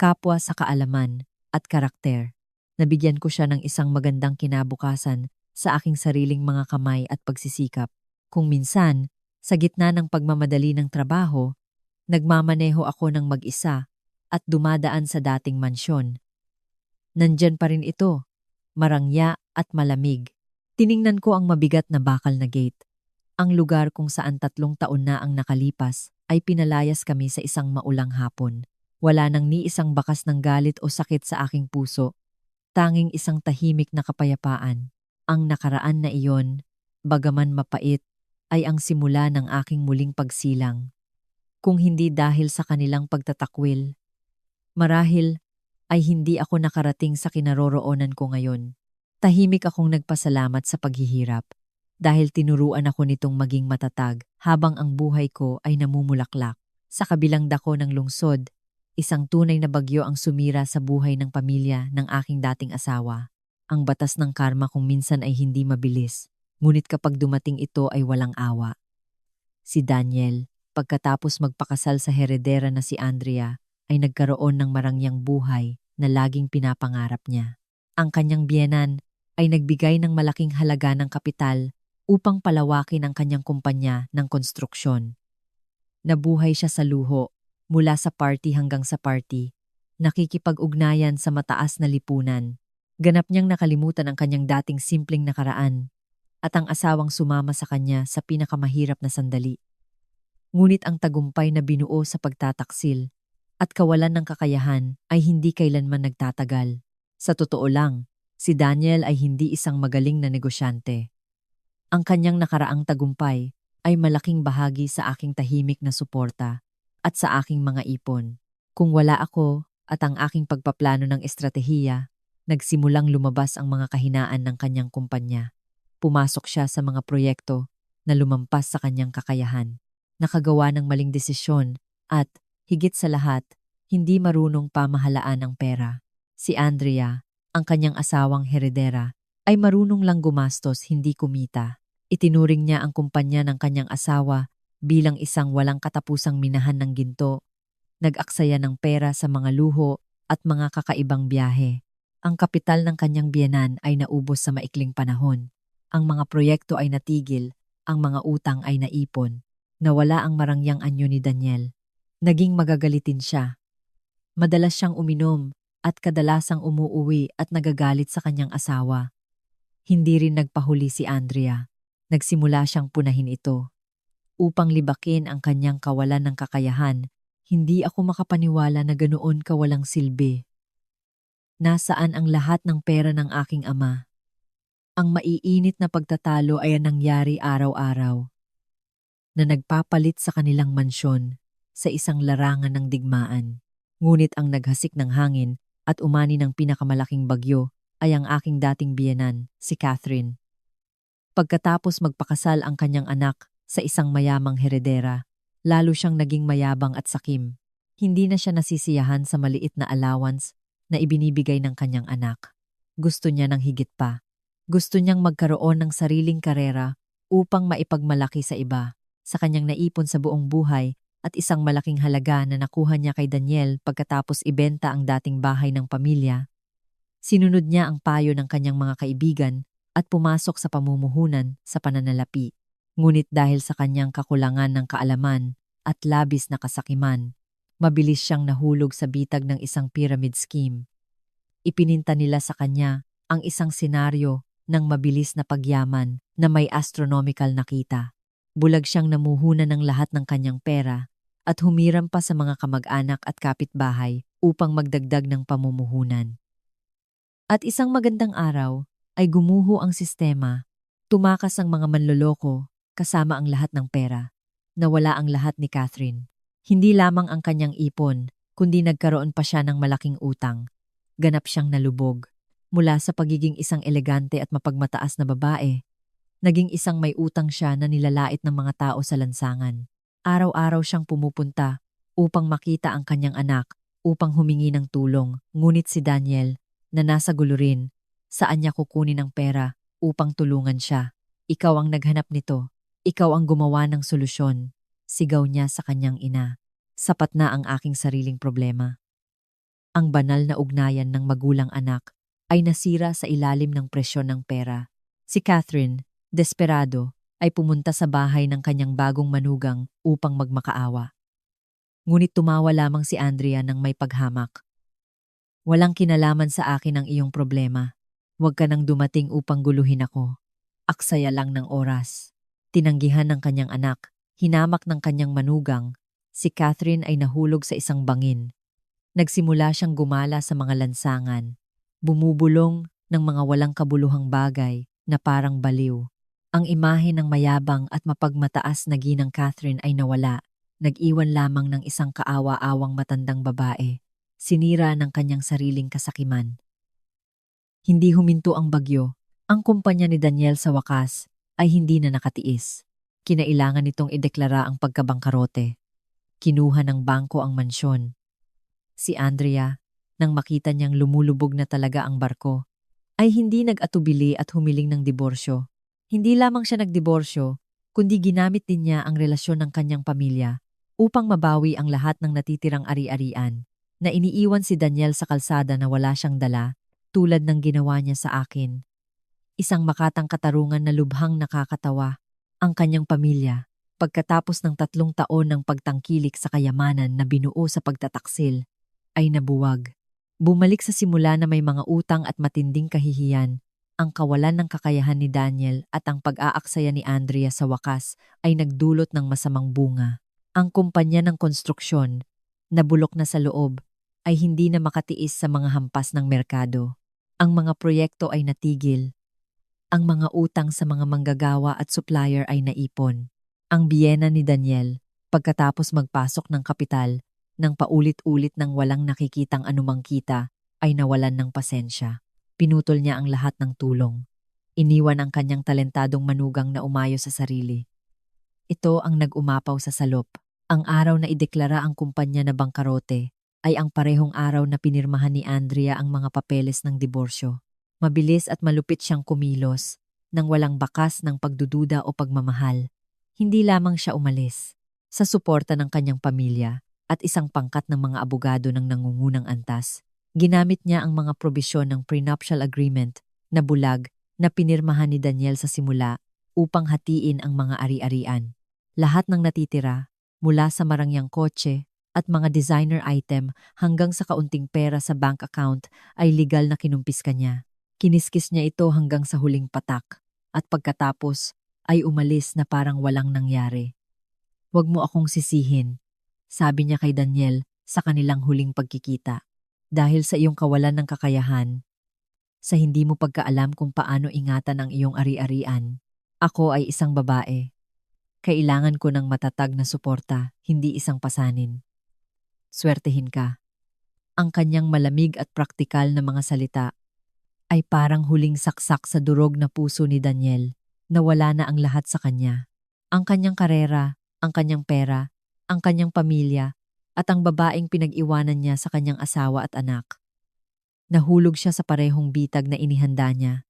kapwa sa kaalaman at karakter. Nabigyan ko siya ng isang magandang kinabukasan sa aking sariling mga kamay at pagsisikap. Kung minsan, sa gitna ng pagmamadali ng trabaho, nagmamaneho ako ng mag-isa at dumadaan sa dating mansyon. Nandyan pa rin ito, marangya at malamig. Tiningnan ko ang mabigat na bakal na gate. Ang lugar kung saan 3 taon na ang nakalipas ay pinalayas kami sa isang maulang hapon. Wala nang ni isang bakas ng galit o sakit sa aking puso. Tanging isang tahimik na kapayapaan. Ang nakaraan na iyon, bagaman mapait, ay ang simula ng aking muling pagsilang. Kung hindi dahil sa kanilang pagtatakwil, marahil ay hindi ako nakarating sa kinaroroonan ko ngayon. Tahimik akong nagpasalamat sa paghihirap dahil tinuruan ako nitong maging matatag habang ang buhay ko ay namumulaklak. Sa kabilang dako ng lungsod, isang tunay na bagyo ang sumira sa buhay ng pamilya ng aking dating asawa. Ang batas ng karma kung minsan ay hindi mabilis, ngunit kapag dumating ito ay walang awa. Si Daniel, pagkatapos magpakasal sa heredera na si Andrea, ay nagkaroon ng marangyang buhay na laging pinapangarap niya. Ang kanyang biyenan ay nagbigay ng malaking halaga ng kapital upang palawakin ang kanyang kumpanya ng konstruksyon. Nabuhay siya sa luho, mula sa party hanggang sa party, nakikipag-ugnayan sa mataas na lipunan. Ganap niyang nakalimutan ang kanyang dating simpleng nakaraan at ang asawang sumama sa kanya sa pinakamahirap na sandali. Ngunit ang tagumpay na binuo sa pagtataksil at kawalan ng kakayahan ay hindi kailanman nagtatagal. Sa totoo lang, si Daniel ay hindi isang magaling na negosyante. Ang kanyang nakaraang tagumpay ay malaking bahagi sa aking tahimik na suporta at sa aking mga ipon. Kung wala ako at ang aking pagpaplano ng estratehiya, nagsimulang lumabas ang mga kahinaan ng kanyang kumpanya. Pumasok siya sa mga proyekto na lumampas sa kanyang kakayahan. Nakagawa ng maling desisyon at, higit sa lahat, hindi marunong pamahalaan ang pera. Si Andrea, ang kanyang asawang heredera, ay marunong lang gumastos, hindi kumita. Itinuring niya ang kumpanya ng kanyang asawa bilang isang walang katapusang minahan ng ginto. Nag-aksaya ng pera sa mga luho at mga kakaibang biyahe. Ang kapital ng kanyang biyenan ay naubos sa maikling panahon. Ang mga proyekto ay natigil, ang mga utang ay naipon. Nawala ang marangyang anyo ni Daniel. Naging magagalitin siya. Madalas siyang uminom at kadalasang umuuwi at nagagalit sa kanyang asawa. Hindi rin nagpahuli si Andrea. Nagsimula siyang punahin ito. Upang libakin ang kanyang kawalan ng kakayahan, hindi ako makapaniwala na ganoon kawalang silbi. Nasaan ang lahat ng pera ng aking ama? Ang maiinit na pagtatalo ay nangyari araw-araw, na nagpapalit sa kanilang mansyon sa isang larangan ng digmaan. Ngunit ang naghasik ng hangin at umani ng pinakamalaking bagyo ay ang aking dating biyenan, si Catherine. Pagkatapos magpakasal ang kanyang anak sa isang mayamang heredera, lalo siyang naging mayabang at sakim. Hindi na siya nasisiyahan sa maliit na allowance na ibinibigay ng kanyang anak. Gusto niya ng higit pa. Gusto niyang magkaroon ng sariling karera upang maipagmalaki sa iba. Sa kanyang naipon sa buong buhay at isang malaking halaga na nakuha niya kay Daniel pagkatapos ibenta ang dating bahay ng pamilya, sinunod niya ang payo ng kanyang mga kaibigan at pumasok sa pamumuhunan sa pananalapi. Ngunit dahil sa kanyang kakulangan ng kaalaman at labis na kasakiman, mabilis siyang nahulog sa bitag ng isang pyramid scheme. Ipininta nila sa kanya ang isang senaryo ng mabilis na pagyaman na may astronomical na kita. Bulag siyang namuhunan ng lahat ng kanyang pera at humiram pa sa mga kamag-anak at kapitbahay upang magdagdag ng pamumuhunan. At isang magandang araw ay gumuho ang sistema. Tumakas ang mga manloloko kasama ang lahat ng pera. Nawala ang lahat ni Catherine. Hindi lamang ang kanyang ipon, kundi nagkaroon pa siya ng malaking utang. Ganap siyang nalubog. Mula sa pagiging isang elegante at mapagmataas na babae, naging isang may utang siya na nilalait ng mga tao sa lansangan. Araw-araw siyang pumupunta upang makita ang kanyang anak, upang humingi ng tulong. Ngunit si Daniel, na nasa gulo rin, saan niya kukunin ang pera upang tulungan siya? Ikaw ang naghanap nito. Ikaw ang gumawa ng solusyon. Sigaw niya sa kanyang ina. Sapat na ang aking sariling problema. Ang banal na ugnayan ng magulang-anak ay nasira sa ilalim ng presyon ng pera. Si Catherine, desperado, ay pumunta sa bahay ng kanyang bagong manugang upang magmakaawa. Ngunit tumawa lamang si Andrea nang may paghamak. Walang kinalaman sa akin ang iyong problema. Huwag ka nang dumating upang guluhin ako. Aksaya lang ng oras. Tinanggihan ng kanyang anak, hinamak ng kanyang manugang, si Catherine ay nahulog sa isang bangin. Nagsimula siyang gumala sa mga lansangan, bumubulong ng mga walang kabuluhang bagay na parang baliw. Ang imahe ng mayabang at mapagmataas na ginang Catherine ay nawala, nag-iwan lamang ng isang kaawa-awang matandang babae, sinira ng kanyang sariling kasakiman. Hindi huminto ang bagyo. Ang kumpanya ni Daniel sa wakas ay hindi na nakatiis. Kinailangan nitong ideklara ang pagkabangkarote. Kinuha ng bangko ang mansyon. Si Andrea, nang makita niyang lumulubog na talaga ang barko, ay hindi nag-atubili at humiling ng diborsyo. Hindi lamang siya nagdiborsyo, kundi ginamit din niya ang relasyon ng kanyang pamilya upang mabawi ang lahat ng natitirang ari-arian na iniiwan si Daniel sa kalsada na wala siyang dala, tulad ng ginawa niya sa akin. Isang makatang katarungan na lubhang nakakatawa. Ang kanyang pamilya, pagkatapos ng 3 taon ng pagtangkilik sa kayamanan na binuo sa pagtataksil, ay nabuwag. Bumalik sa simula na may mga utang at matinding kahihiyan. Ang kawalan ng kakayahan ni Daniel at ang pag-aaksaya ni Andrea sa wakas ay nagdulot ng masamang bunga. Ang kumpanya ng konstruksyon, na bulok na sa loob, ay hindi na makatiis sa mga hampas ng merkado. Ang mga proyekto ay natigil. Ang mga utang sa mga manggagawa at supplier ay naipon. Ang biyena ni Daniel, pagkatapos magpasok ng kapital, nang paulit-ulit ng walang nakikitang anumang kita, ay nawalan ng pasensya. Pinutol niya ang lahat ng tulong. Iniwan ang kanyang talentadong manugang na umayo sa sarili. Ito ang nag-umapaw sa salop. Ang araw na ideklara ang kumpanya na bangkarote ay ang parehong araw na pinirmahan ni Andrea ang mga papeles ng diborsyo. Mabilis at malupit siyang kumilos, nang walang bakas ng pagdududa o pagmamahal. Hindi lamang siya umalis. Sa suporta ng kanyang pamilya at isang pangkat ng mga abogado ng nangungunang antas, ginamit niya ang mga probisyon ng prenuptial agreement na bulag na pinirmahan ni Daniel sa simula upang hatiin ang mga ari-arian. Lahat ng natitira, mula sa marangyang kotse at mga designer item hanggang sa kaunting pera sa bank account ay legal na kinumpis niya. Kiniskis niya ito hanggang sa huling patak at pagkatapos ay umalis na parang walang nangyari. "Huwag mo akong sisihin," sabi niya kay Daniel sa kanilang huling pagkikita. "Dahil sa iyong kawalan ng kakayahan, sa hindi mo pagkaalam kung paano ingatan ang iyong ari-arian, ako ay isang babae. Kailangan ko ng matatag na suporta, hindi isang pasanin. Swertehin ka." Ang kanyang malamig at praktikal na mga salita ay parang huling saksak sa durog na puso ni Daniel. Nawala na ang lahat sa kanya. Ang kanyang karera, ang kanyang pera, ang kanyang pamilya, at ang babaeng pinag-iwanan niya sa kanyang asawa at anak. Nahulog siya sa parehong bitag na inihanda niya.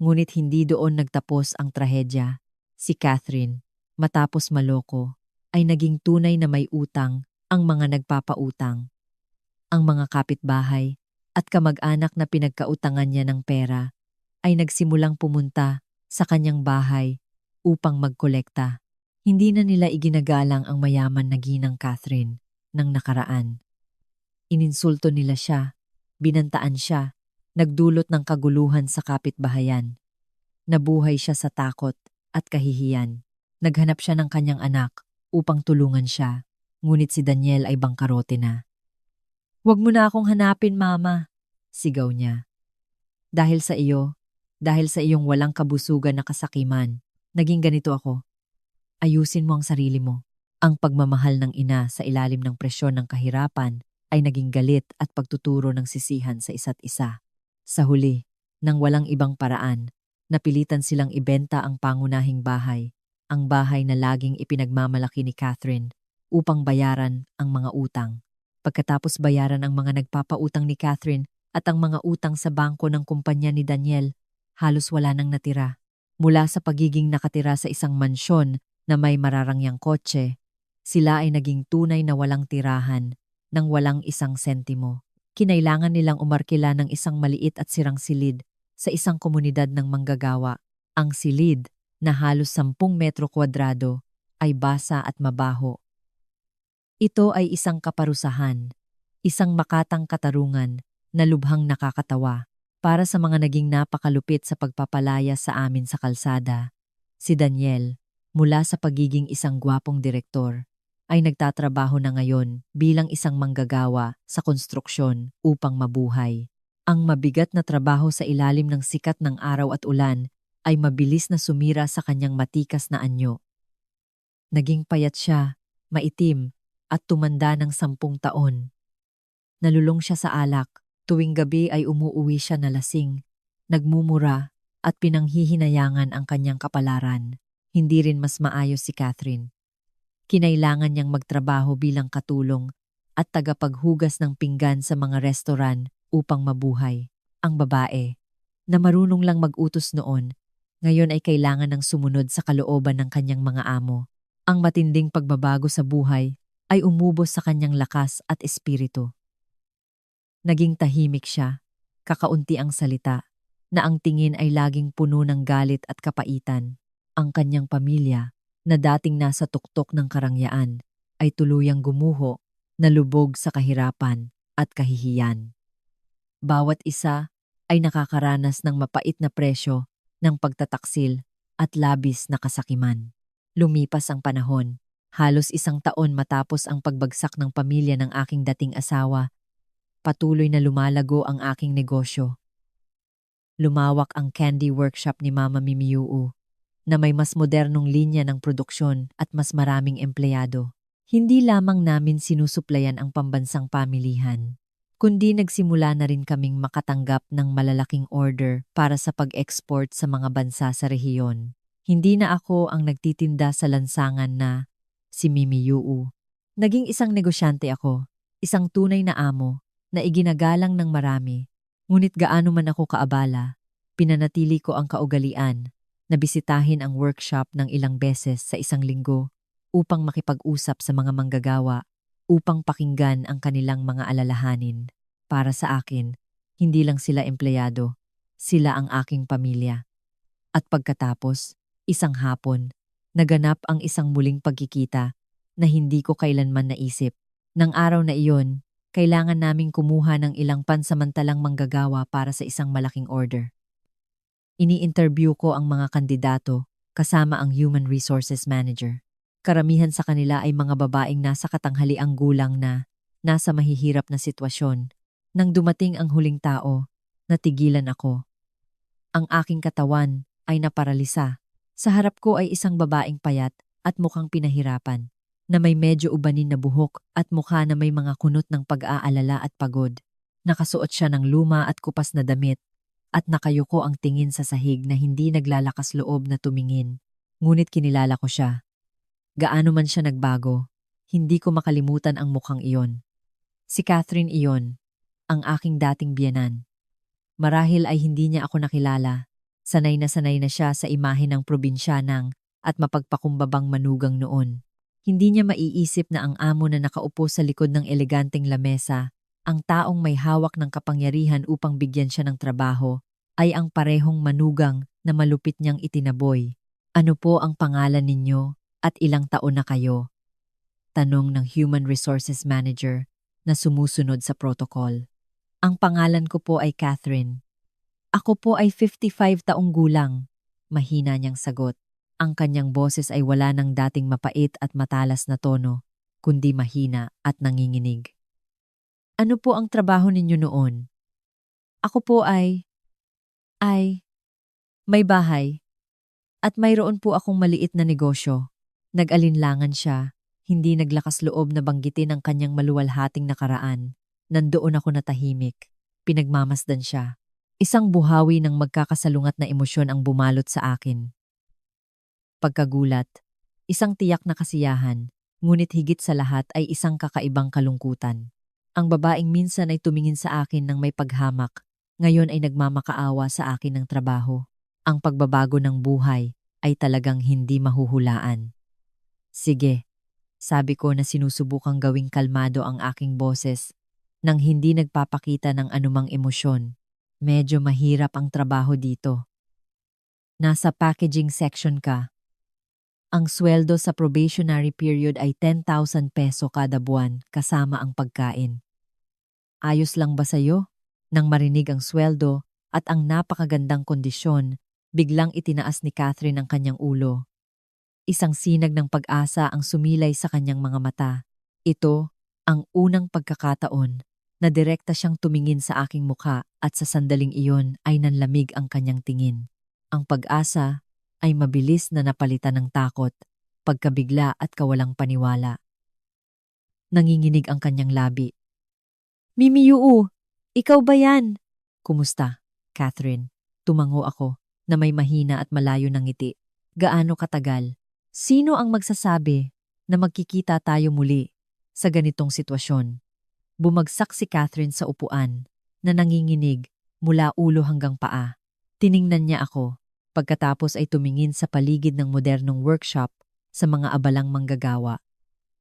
Ngunit hindi doon nagtapos ang trahedya. Si Catherine, matapos maloko, ay naging tunay na may utang ang mga nagpapautang. Ang mga kapitbahay at kamag-anak na pinagkautangan niya ng pera ay nagsimulang pumunta sa kanyang bahay upang magkolekta. Hindi na nila iginagalang ang mayaman na ginang Catherine ng nakaraan. Ininsulto nila siya, binantaan siya, nagdulot ng kaguluhan sa kapitbahayan. Nabuhay siya sa takot at kahihiyan. Naghanap siya ng kanyang anak upang tulungan siya, ngunit si Daniel ay bangkarote na. "Huwag mo na akong hanapin, Mama," sigaw niya. Dahil sa iyong walang kabusugan na kasakiman, naging ganito ako. Ayusin mo ang sarili mo." Ang pagmamahal ng ina sa ilalim ng presyon ng kahirapan ay naging galit at pagtuturo ng sisihan sa isa't isa. Sa huli, nang walang ibang paraan, napilitan silang ibenta ang pangunahing bahay, ang bahay na laging ipinagmamalaki ni Catherine, upang bayaran ang mga utang. Pagkatapos bayaran ang mga nagpapautang ni Catherine at ang mga utang sa bangko ng kumpanya ni Daniel, halos wala nang natira. Mula sa pagiging nakatira sa isang mansyon na may mararangyang kotse, sila ay naging tunay na walang tirahan nang walang isang sentimo. Kinailangan nilang umarkila ng isang maliit at sirang silid sa isang komunidad ng manggagawa. Ang silid, na halos 10 metro kwadrado, ay basa at mabaho. Ito ay isang kaparusahan, isang makatang katarungan na lubhang nakakatawa para sa mga naging napakalupit sa pagpapalaya sa amin sa kalsada. Si Daniel, mula sa pagiging isang gwapong direktor, ay nagtatrabaho na ngayon bilang isang manggagawa sa konstruksyon upang mabuhay. Ang mabigat na trabaho sa ilalim ng sikat ng araw at ulan ay mabilis na sumira sa kanyang matikas na anyo. Naging payat siya, maitim, at tumanda ng 10 taon. Nalulong siya sa alak, tuwing gabi ay umuuwi siya na lasing, nagmumura at pinanghihinayangan ang kanyang kapalaran. Hindi rin mas maayos si Catherine. Kinailangan niyang magtrabaho bilang katulong at tagapaghugas ng pinggan sa mga restoran upang mabuhay. Ang babae, na marunong lang mag-utos noon, ngayon ay kailangan ng sumunod sa kalooban ng kanyang mga amo. Ang matinding pagbabago sa buhay ay umubos sa kanyang lakas at espiritu. Naging tahimik siya, kakaunti ang salita, na ang tingin ay laging puno ng galit at kapaitan. Ang kanyang pamilya, na dating nasa tuktok ng karangyaan, ay tuluyang gumuho, nalubog sa kahirapan, at kahihiyan. Bawat isa ay nakakaranas ng mapait na presyo ng pagtataksil at labis na kasakiman. Lumipas ang panahon. Halos 1 taon matapos ang pagbagsak ng pamilya ng aking dating asawa, patuloy na lumalago ang aking negosyo. Lumawak ang candy workshop ni Mama Mimiuu na may mas modernong linya ng produksyon at mas maraming empleyado. Hindi lamang namin sinusuplayan ang pambansang pamilihan, kundi nagsimula na rin kaming makatanggap ng malalaking order para sa pag-export sa mga bansa sa rehiyon. Hindi na ako ang nagtitinda sa lansangan na si Mimiuu. Naging isang negosyante ako, isang tunay na amo na iginagalang ng marami. Ngunit gaano man ako kaabala, pinanatili ko ang kaugalian na bisitahin ang workshop ng ilang beses sa isang linggo upang makipag-usap sa mga manggagawa, upang pakinggan ang kanilang mga alalahanin. Para sa akin, hindi lang sila empleyado, sila ang aking pamilya. At pagkatapos, isang hapon, naganap ang isang muling pagkikita na hindi ko kailanman naisip. Nang araw na iyon, kailangan naming kumuha ng ilang pansamantalang manggagawa para sa isang malaking order. Ini-interview ko ang mga kandidato kasama ang Human Resources Manager. Karamihan sa kanila ay mga babaeng nasa katanghaliang gulang na nasa mahihirap na sitwasyon. Nang dumating ang huling tao, natigilan ako. Ang aking katawan ay naparalisa. Sa harap ko ay isang babaeng payat at mukhang pinahirapan, na may medyo ubanin na buhok at mukha na may mga kunot ng pag-aalala at pagod. Nakasuot siya ng luma at kupas na damit at nakayuko ang tingin sa sahig na hindi naglalakas loob na tumingin. Ngunit kinilala ko siya. Gaano man siya nagbago, hindi ko makalimutan ang mukhang iyon. Si Catherine iyon, ang aking dating biyenan. Marahil ay hindi niya ako nakilala. Sanay na siya sa imahe ng probinsyanang at mapagpakumbabang manugang noon. Hindi niya maiisip na ang amo na nakaupo sa likod ng eleganteng lamesa, ang taong may hawak ng kapangyarihan upang bigyan siya ng trabaho, ay ang parehong manugang na malupit niyang itinaboy. Ano po ang pangalan ninyo at ilang taon na kayo? Tanong ng Human Resources Manager na sumusunod sa protocol. Ang pangalan ko po ay Catherine. Ako po ay 55 taong gulang. Mahina niyang sagot. Ang kanyang boses ay wala ng dating mapait at matalas na tono, kundi mahina at nanginginig. Ano po ang trabaho ninyo noon? Ako po ay may bahay. At mayroon po akong maliit na negosyo. Nag-alinlangan siya, hindi naglakas loob na banggitin ang kanyang maluwalhating nakaraan. Nandoon ako natahimik. Pinagmamasdan siya. Isang buhawi ng magkakasalungat na emosyon ang bumalot sa akin. Pagkagulat, isang tiyak na kasiyahan, ngunit higit sa lahat ay isang kakaibang kalungkutan. Ang babaeng minsan ay tumingin sa akin ng may paghamak, ngayon ay nagmamakaawa sa akin ng trabaho. Ang pagbabago ng buhay ay talagang hindi mahuhulaan. Sige, sabi ko na sinusubukang gawing kalmado ang aking boses nang hindi nagpapakita ng anumang emosyon. Medyo mahirap ang trabaho dito. Nasa packaging section ka. Ang sweldo sa probationary period ay 10,000 peso kada buwan kasama ang pagkain. Ayos lang ba sa'yo? Nang marinig ang sweldo at ang napakagandang kondisyon, biglang itinaas ni Catherine ang kanyang ulo. Isang sinag ng pag-asa ang sumilay sa kanyang mga mata. Ito ang unang pagkakataon na direkta siyang tumingin sa aking mukha at sa sandaling iyon ay nanlamig ang kanyang tingin. Ang pag-asa ay mabilis na napalitan ng takot, pagkabigla at kawalang paniwala. Nanginginig ang kanyang labi. Mimiuu, ikaw ba yan? Kumusta, Catherine? Tumango ako na may mahina at malayo ng ngiti. Gaano katagal? Sino ang magsasabi na magkikita tayo muli sa ganitong sitwasyon? Bumagsak si Catherine sa upuan na nanginginig mula ulo hanggang paa. Tiningnan niya ako, pagkatapos ay tumingin sa paligid ng modernong workshop sa mga abalang manggagawa.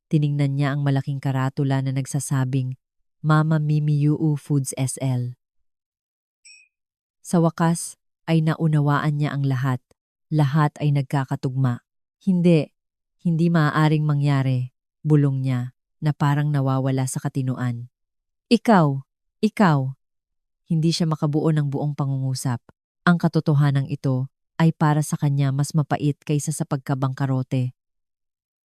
Tiningnan niya ang malaking karatula na nagsasabing, Mama Mimiuu Foods SL. Sa wakas ay naunawaan niya ang lahat. Lahat ay nagkakatugma. Hindi maaaring mangyari, bulong niya na parang nawawala sa katinuan. Ikaw, ikaw. Hindi siya makabuo ng buong pangungusap. Ang katotohanan ito ay para sa kanya mas mapait kaysa sa pagkabangkarote.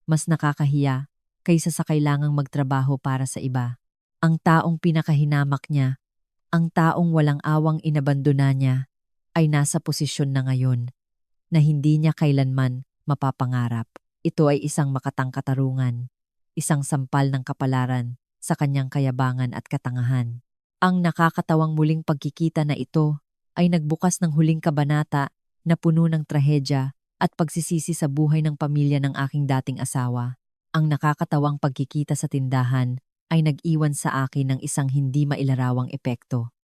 Mas nakakahiya kaysa sa kailangang magtrabaho para sa iba. Ang taong pinakahinamak niya, ang taong walang awang inabandona niya, ay nasa posisyon na ngayon na hindi niya kailanman mapapangarap. Ito ay isang makatang katarungan, isang sampal ng kapalaran sa kanyang kayabangan at katangahan. Ang nakakatawang muling pagkikita na ito ay nagbukas ng huling kabanata na puno ng trahedya at pagsisisi sa buhay ng pamilya ng aking dating asawa. Ang nakakatawang pagkikita sa tindahan ay nag-iwan sa akin ng isang hindi mailarawang epekto.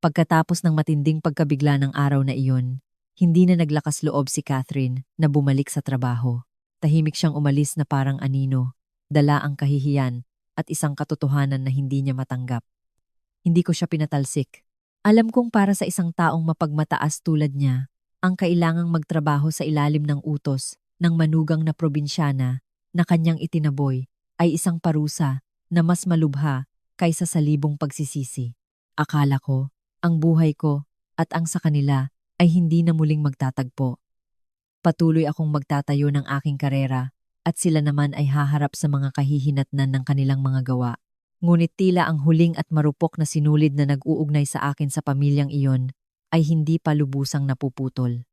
Pagkatapos ng matinding pagkabigla ng araw na iyon, hindi na naglakas loob si Catherine na bumalik sa trabaho. Tahimik siyang umalis na parang anino, dala ang kahihiyan at isang katotohanan na hindi niya matanggap. Hindi ko siya pinatalsik. Alam kong para sa isang taong mapagmataas tulad niya, ang kailangang magtrabaho sa ilalim ng utos ng manugang na probinsyana na kanyang itinaboy ay isang parusa na mas malubha kaysa sa libong pagsisisi. Akala ko, ang buhay ko at ang sa kanila ay hindi na muling magtatagpo. Patuloy akong magtatayo ng aking karera at sila naman ay haharap sa mga kahihinatnan ng kanilang mga gawa. Ngunit tila ang huling at marupok na sinulid na nag-uugnay sa akin sa pamilyang iyon ay hindi pa lubusang napuputol.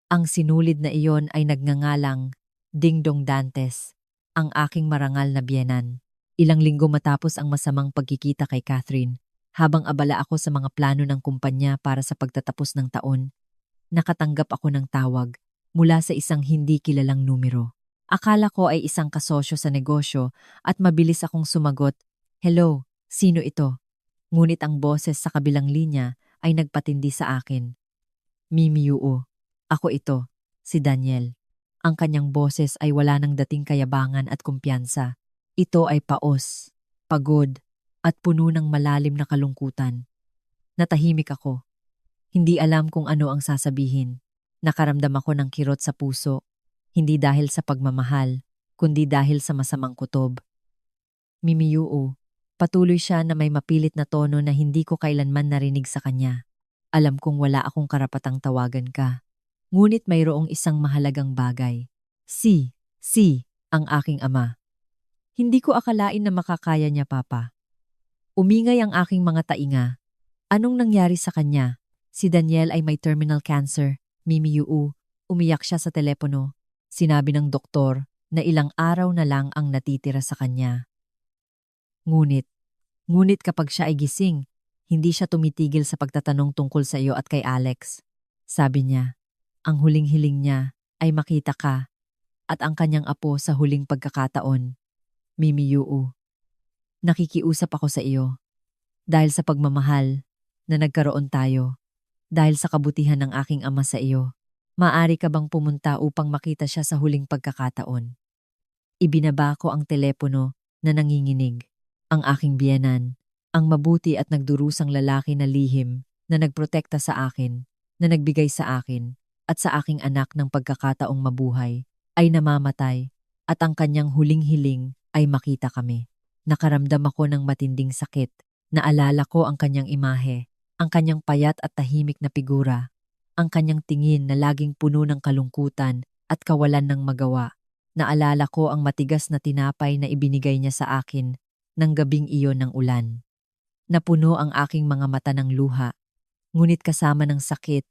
Ang sinulid na iyon ay nagngangalang Dingdong Dantes, ang aking marangal na biyenan. Ilang linggo matapos ang masamang pagkikita kay Catherine, habang abala ako sa mga plano ng kumpanya para sa pagtatapos ng taon, nakatanggap ako ng tawag mula sa isang hindi kilalang numero. Akala ko ay isang kasosyo sa negosyo at mabilis akong sumagot, "Hello, sino ito?" Ngunit ang boses sa kabilang linya ay nagpatindi sa akin. "Mimi Yuo, ako ito, si Daniel." Ang kanyang boses ay wala ng dating kayabangan at kumpiyansa. Ito ay paos, pagod, at puno ng malalim na kalungkutan. Natahimik ako. Hindi alam kung ano ang sasabihin. Nakaramdam ako ng kirot sa puso. Hindi dahil sa pagmamahal, kundi dahil sa masamang kutob. "Mimi Yuo," patuloy siya na may mapilit na tono na hindi ko kailanman narinig sa kanya. "Alam kong wala akong karapatang tawagan ka. Ngunit mayroong isang mahalagang bagay. Si, ang aking ama. Hindi ko akalain na makakaya niya, Papa." Umingay ang aking mga tainga. Anong nangyari sa kanya? Si Daniel ay may terminal cancer, Mimi Yuo. Umiyak siya sa telepono. Sinabi ng doktor na ilang araw na lang ang natitira sa kanya. Ngunit kapag siya ay gising, hindi siya tumitigil sa pagtatanong tungkol sa iyo at kay Alex. Sabi niya, ang huling hiling niya ay makita ka at ang kanyang apo sa huling pagkakataon. Mimi Yuo, nakikiusap ako sa iyo dahil sa pagmamahal na nagkaroon tayo, dahil sa kabutihan ng aking ama sa iyo. Maaari ka bang pumunta upang makita siya sa huling pagkakataon? Ibinaba ko ang telepono na nanginginig. Ang aking biyenan, ang mabuti at nagdurusang lalaki na lihim na nagprotekta sa akin, na nagbigay sa akin at sa aking anak ng pagkakataong mabuhay, ay namamatay at ang kanyang huling hiling ay makita kami. Nakaramdam ako ng matinding sakit. Naalala ko ang kanyang imahe, ang kanyang payat at tahimik na figura, ang kanyang tingin na laging puno ng kalungkutan at kawalan ng magawa. Naalala ko ang matigas na tinapay na ibinigay niya sa akin ng gabing iyon ng ulan. Napuno ang aking mga mata ng luha, ngunit kasama ng sakit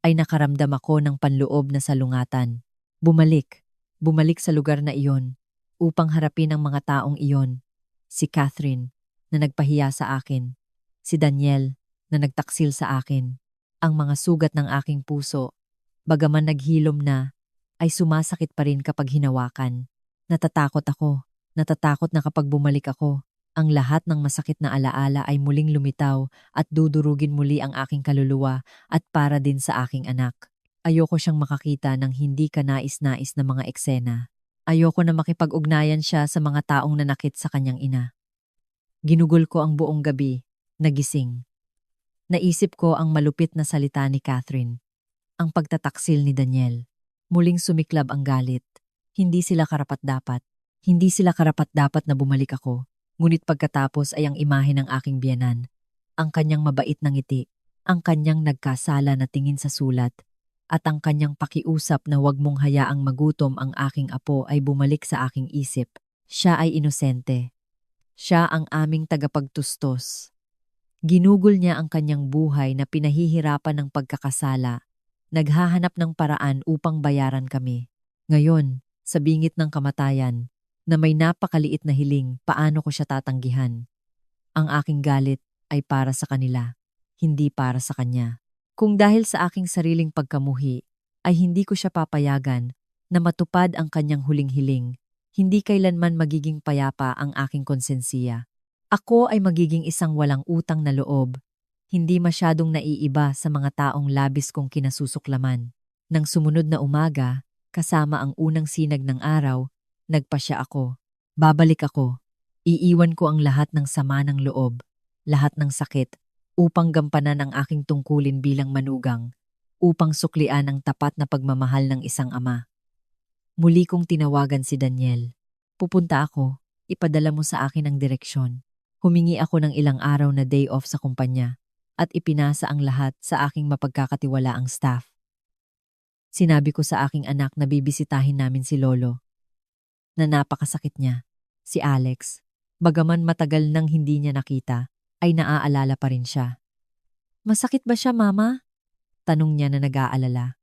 ay nakaramdam ako ng panloob na salungatan. Bumalik sa lugar na iyon upang harapin ang mga taong iyon. Si Catherine na nagpahiya sa akin, si Daniel na nagtaksil sa akin. Ang mga sugat ng aking puso, bagaman naghilom na, ay sumasakit pa rin kapag hinawakan. Natatakot na kapag bumalik ako, ang lahat ng masakit na alaala ay muling lumitaw at dudurugin muli ang aking kaluluwa at para din sa aking anak. Ayoko siyang makakita ng hindi kanais-nais na mga eksena. Ayoko na makipag-ugnayan siya sa mga taong nanakit sa kanyang ina. Ginugol ko ang buong gabi, nagising. Naisip ko ang malupit na salita ni Catherine, ang pagtataksil ni Daniel. Muling sumiklab ang galit. Hindi sila karapat-dapat na bumalik ako. Ngunit pagkatapos ay ang imahe ng aking biyenan, ang kanyang mabait na ngiti, ang kanyang nagkasala na tingin sa sulat, at ang kanyang pakiusap na huwag mong hayaang magutom ang aking apo ay bumalik sa aking isip. Siya ay inosente. Siya ang aming tagapagtustos. Ginugol niya ang kanyang buhay na pinahihirapan ng pagkakasala, naghahanap ng paraan upang bayaran kami. Ngayon, sa bingit ng kamatayan, na may napakaliit na hiling, paano ko siya tatanggihan? Ang aking galit ay para sa kanila, hindi para sa kanya. Kung dahil sa aking sariling pagkamuhi, ay hindi ko siya papayagan na matupad ang kanyang huling hiling, hindi kailanman magiging payapa ang aking konsensiya. Ako ay magiging isang walang utang na loob, hindi masyadong naiiba sa mga taong labis kong kinasusuklaman. Nang sumunod na umaga, kasama ang unang sinag ng araw, nagpasya ako. Babalik ako. Iiwan ko ang lahat ng sama ng loob, lahat ng sakit, upang gampanan ang aking tungkulin bilang manugang, upang suklian ang tapat na pagmamahal ng isang ama. Muli kong tinawagan si Daniel. Pupunta ako, ipadala mo sa akin ang direksyon. Humingi ako ng ilang araw na day off sa kumpanya at ipinasa ang lahat sa aking mapagkakatiwalaang staff. Sinabi ko sa aking anak na bibisitahin namin si Lolo, na napakasakit niya, si Alex. Bagaman matagal nang hindi niya nakita, ay naaalala pa rin siya. Masakit ba siya, Mama? Tanong niya na nag-aalala.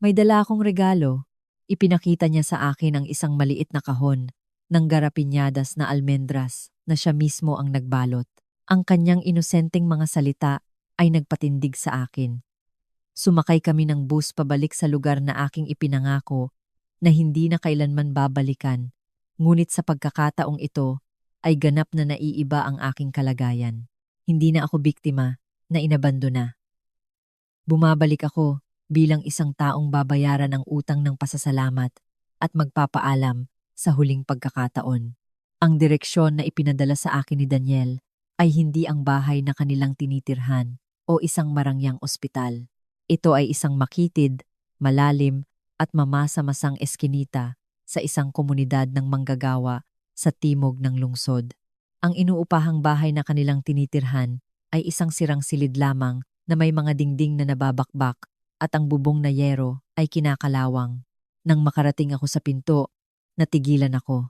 May dala akong regalo. Ipinakita niya sa akin ang isang maliit na kahon ng garapinyadas na almendras na siya mismo ang nagbalot. Ang kanyang inosenteng mga salita ay nagpatindig sa akin. Sumakay kami ng bus pabalik sa lugar na aking ipinangako na hindi na kailanman babalikan. Ngunit sa pagkakataong ito ay ganap na naiiba ang aking kalagayan. Hindi na ako biktima na inabandona. Bumabalik ako bilang isang taong babayaran ang utang ng pasasalamat at magpapaalam sa huling pagkakataon. Ang direksyon na ipinadala sa akin ni Daniel ay hindi ang bahay na kanilang tinitirhan o isang marangyang ospital. Ito ay isang makitid, malalim at mamasa-masang eskinita sa isang komunidad ng manggagawa sa timog ng lungsod. Ang inuupahang bahay na kanilang tinitirhan ay isang sirang silid lamang na may mga dingding na nababakbak at ang bubong na yero ay kinakalawang. Nang makarating ako sa pinto, natigilan ako.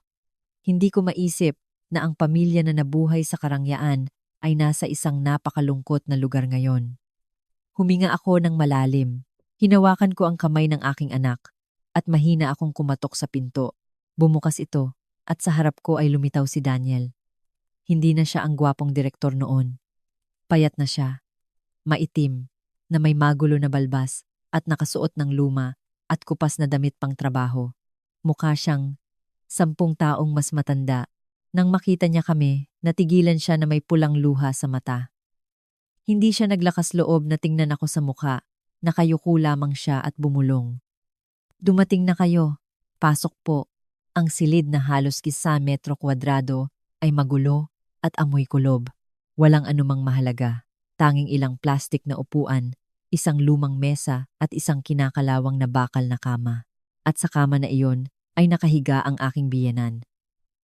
Hindi ko maisip na ang pamilya na nabuhay sa karangyaan ay nasa isang napakalungkot na lugar ngayon. Huminga ako ng malalim. Hinawakan ko ang kamay ng aking anak at mahina akong kumatok sa pinto. Bumukas ito at sa harap ko ay lumitaw si Daniel. Hindi na siya ang gwapong direktor noon. Payat na siya, maitim, na may magulo na balbas at nakasuot ng luma at kupas na damit pang trabaho. Mukha siyang 10 taong mas matanda. Nang makita niya kami, natigilan siya na may pulang luha sa mata. Hindi siya naglakas loob na tingnan ako sa mukha. Nakayuko lamang siya at bumulong. Dumating na kayo. Pasok po. Ang silid na halos 1 metro kwadrado ay magulo at amoy kulob. Walang anumang mahalaga. Tanging ilang plastik na upuan, isang lumang mesa at isang kinakalawang na bakal na kama. At sa kama na iyon ay nakahiga ang aking biyenan.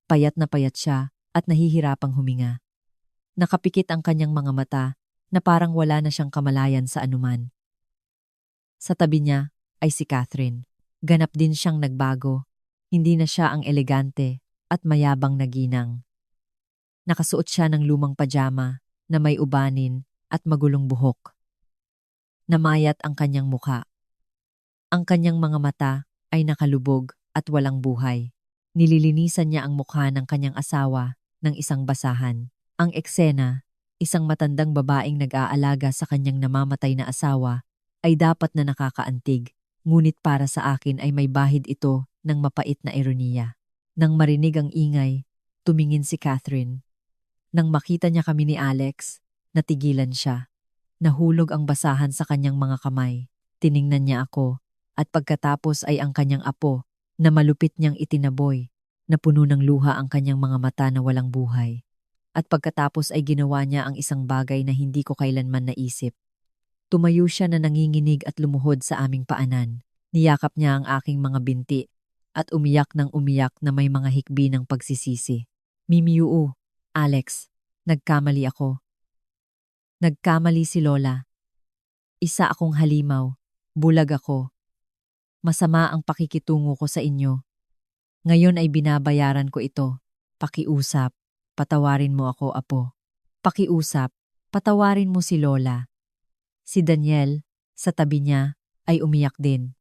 Payat na payat siya at nahihirapang huminga. Nakapikit ang kanyang mga mata na parang wala na siyang kamalayan sa anuman. Sa tabi niya ay si Catherine. Ganap din siyang nagbago. Hindi na siya ang elegante at mayabang na ginang. Nakasuot siya ng lumang pajama na may ubanin at magulong buhok. Namayat ang kanyang mukha. Ang kanyang mga mata ay nakalubog at walang buhay. Nililinisan niya ang mukha ng kanyang asawa ng isang basahan. Ang eksena, isang matandang babaeng nag-aalaga sa kanyang namamatay na asawa, ay dapat na nakakaantig. Ngunit para sa akin ay may bahid ito ng mapait na ironiya. Nang marinig ang ingay, tumingin si Catherine. Nang makita niya kami ni Alex, natigilan siya. Nahulog ang basahan sa kanyang mga kamay. Tiningnan niya ako at pagkatapos ay ang kanyang apo na malupit niyang itinaboy, na puno ng luha ang kanyang mga mata na walang buhay. At pagkatapos ay ginawa niya ang isang bagay na hindi ko kailanman naisip. Tumayo siya na nanginginig at lumuhod sa aming paanan. Niyakap niya ang aking mga binti at umiyak ng umiyak na may mga hikbi ng pagsisisi. Mimiu, Alex, nagkamali ako. Nagkamali si Lola. Isa akong halimaw. Bulag ako. Masama ang pakikitungo ko sa inyo. Ngayon ay binabayaran ko ito. Pakiusap, patawarin mo ako, apo. Pakiusap, patawarin mo si Lola. Si Daniel, sa tabi niya, ay umiyak din.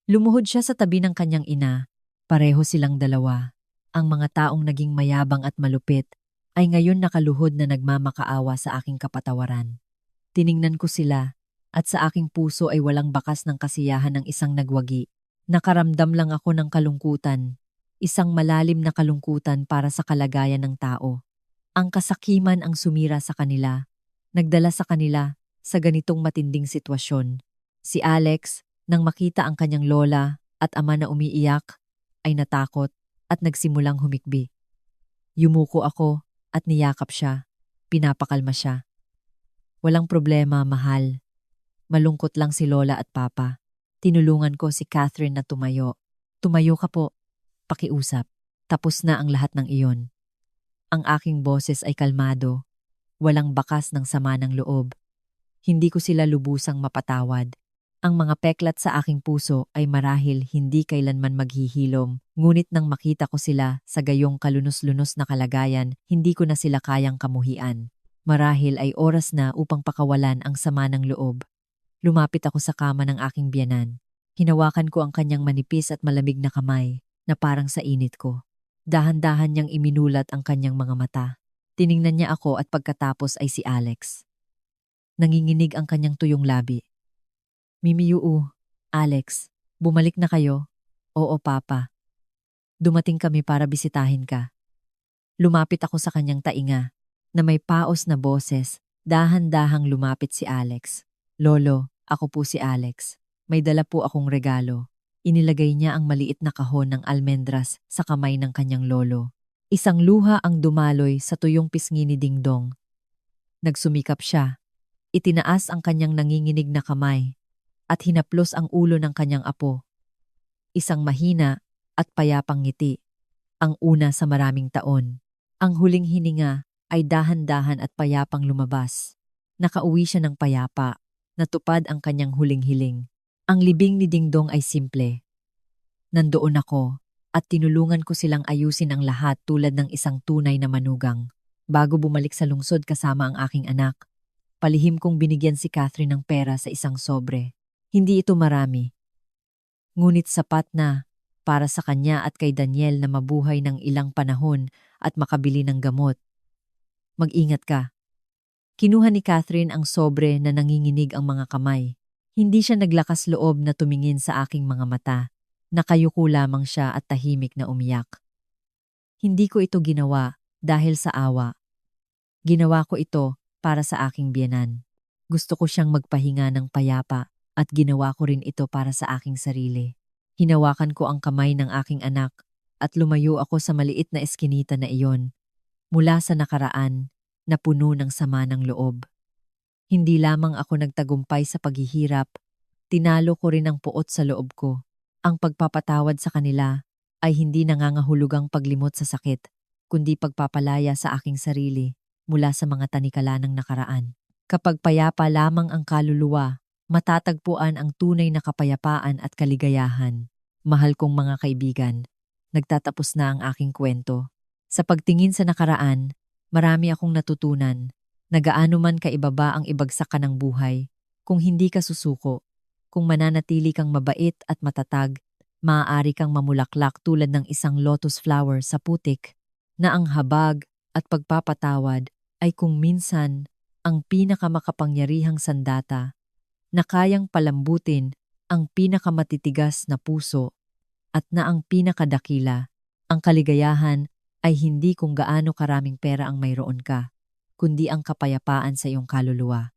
Lumuhod siya sa tabi ng kanyang ina. Pareho silang dalawa. Ang mga taong naging mayabang at malupit ay ngayon nakaluhod na nagmamakaawa sa aking kapatawaran. Tiningnan ko sila at sa aking puso ay walang bakas ng kasiyahan ng isang nagwagi. Nakaramdam lang ako ng kalungkutan. Isang malalim na kalungkutan para sa kalagayan ng tao. Ang kasakiman ang sumira sa kanila. Nagdala sa kanila sa ganitong matinding sitwasyon. Si Alex, nang makita ang kanyang lola at ama na umiiyak, ay natakot at nagsimulang humikbi. Yumuko ako at niyakap siya. Pinapakalma siya. Walang problema, mahal. Malungkot lang si Lola at Papa. Tinulungan ko si Catherine na tumayo. Tumayo ka po. Pakiusap. Tapos na ang lahat ng iyon. Ang aking boses ay kalmado. Walang bakas ng sama ng loob. Hindi ko sila lubusang mapatawad. Ang mga peklat sa aking puso ay marahil hindi kailanman maghihilom. Ngunit nang makita ko sila sa gayong kalunos-lunos na kalagayan, hindi ko na sila kayang kamuhian. Marahil ay oras na upang pakawalan ang sama ng loob. Lumapit ako sa kama ng aking biyanan. Hinawakan ko ang kanyang manipis at malamig na kamay na parang sa init ko. Dahan-dahan niyang iminulat ang kanyang mga mata. Tiningnan niya ako at pagkatapos ay si Alex. Nanginginig ang kanyang tuyong labi. Mimiyuu, Alex, bumalik na kayo? Oo, Papa. Dumating kami para bisitahin ka. Lumapit ako sa kanyang tainga na may paos na boses. Dahan-dahang lumapit si Alex. Lolo, ako po si Alex. May dala po akong regalo. Inilagay niya ang maliit na kahon ng almendras sa kamay ng kanyang lolo. Isang luha ang dumaloy sa tuyong pisngi ni Dingdong. Nagsumikap siya. Itinaas ang kanyang nanginginig na kamay at hinaplos ang ulo ng kanyang apo. Isang mahina at payapang ngiti. Ang una sa maraming taon. Ang huling hininga ay dahan-dahan at payapang lumabas. Nakauwi siya ng payapa. Natupad ang kanyang huling hiling. Ang libing ni Dingdong ay simple. Nandoon ako at tinulungan ko silang ayusin ang lahat tulad ng isang tunay na manugang. Bago bumalik sa lungsod kasama ang aking anak, palihim kong binigyan si Catherine ng pera sa isang sobre. Hindi ito marami. Ngunit sapat na para sa kanya at kay Daniel na mabuhay ng ilang panahon at makabili ng gamot. Mag-ingat ka. Kinuha ni Catherine ang sobre na nanginginig ang mga kamay. Hindi siya naglakas loob na tumingin sa aking mga mata. Nakayuko lamang siya at tahimik na umiyak. Hindi ko ito ginawa dahil sa awa. Ginawa ko ito para sa aking biyenan. Gusto ko siyang magpahinga ng payapa at ginawa ko rin ito para sa aking sarili. Hinawakan ko ang kamay ng aking anak at lumayo ako sa maliit na eskinita na iyon mula sa nakaraan na puno ng sama ng loob. Hindi lamang ako nagtagumpay sa paghihirap, tinalo ko rin ang puot sa loob ko. Ang pagpapatawad sa kanila ay hindi nangangahulugang paglimot sa sakit, kundi pagpapalaya sa aking sarili mula sa mga tanikala ng nakaraan. Kapag payapa lamang ang kaluluwa, matatagpuan ang tunay na kapayapaan at kaligayahan. Mahal kong mga kaibigan, nagtatapos na ang aking kwento. Sa pagtingin sa nakaraan, marami akong natutunan. Nagaano man kaibaba ang ibagsak ka ng buhay, kung hindi ka susuko, kung mananatili kang mabait at matatag, maaari kang mamulaklak tulad ng isang lotus flower sa putik, na ang habag at pagpapatawad ay kung minsan ang pinakamakapangyarihang sandata na kayang palambutin ang pinakamatitigas na puso at na ang pinakadakila, ang kaligayahan ay hindi kung gaano karaming pera ang mayroon ka, kundi ang kapayapaan sa iyong kaluluwa.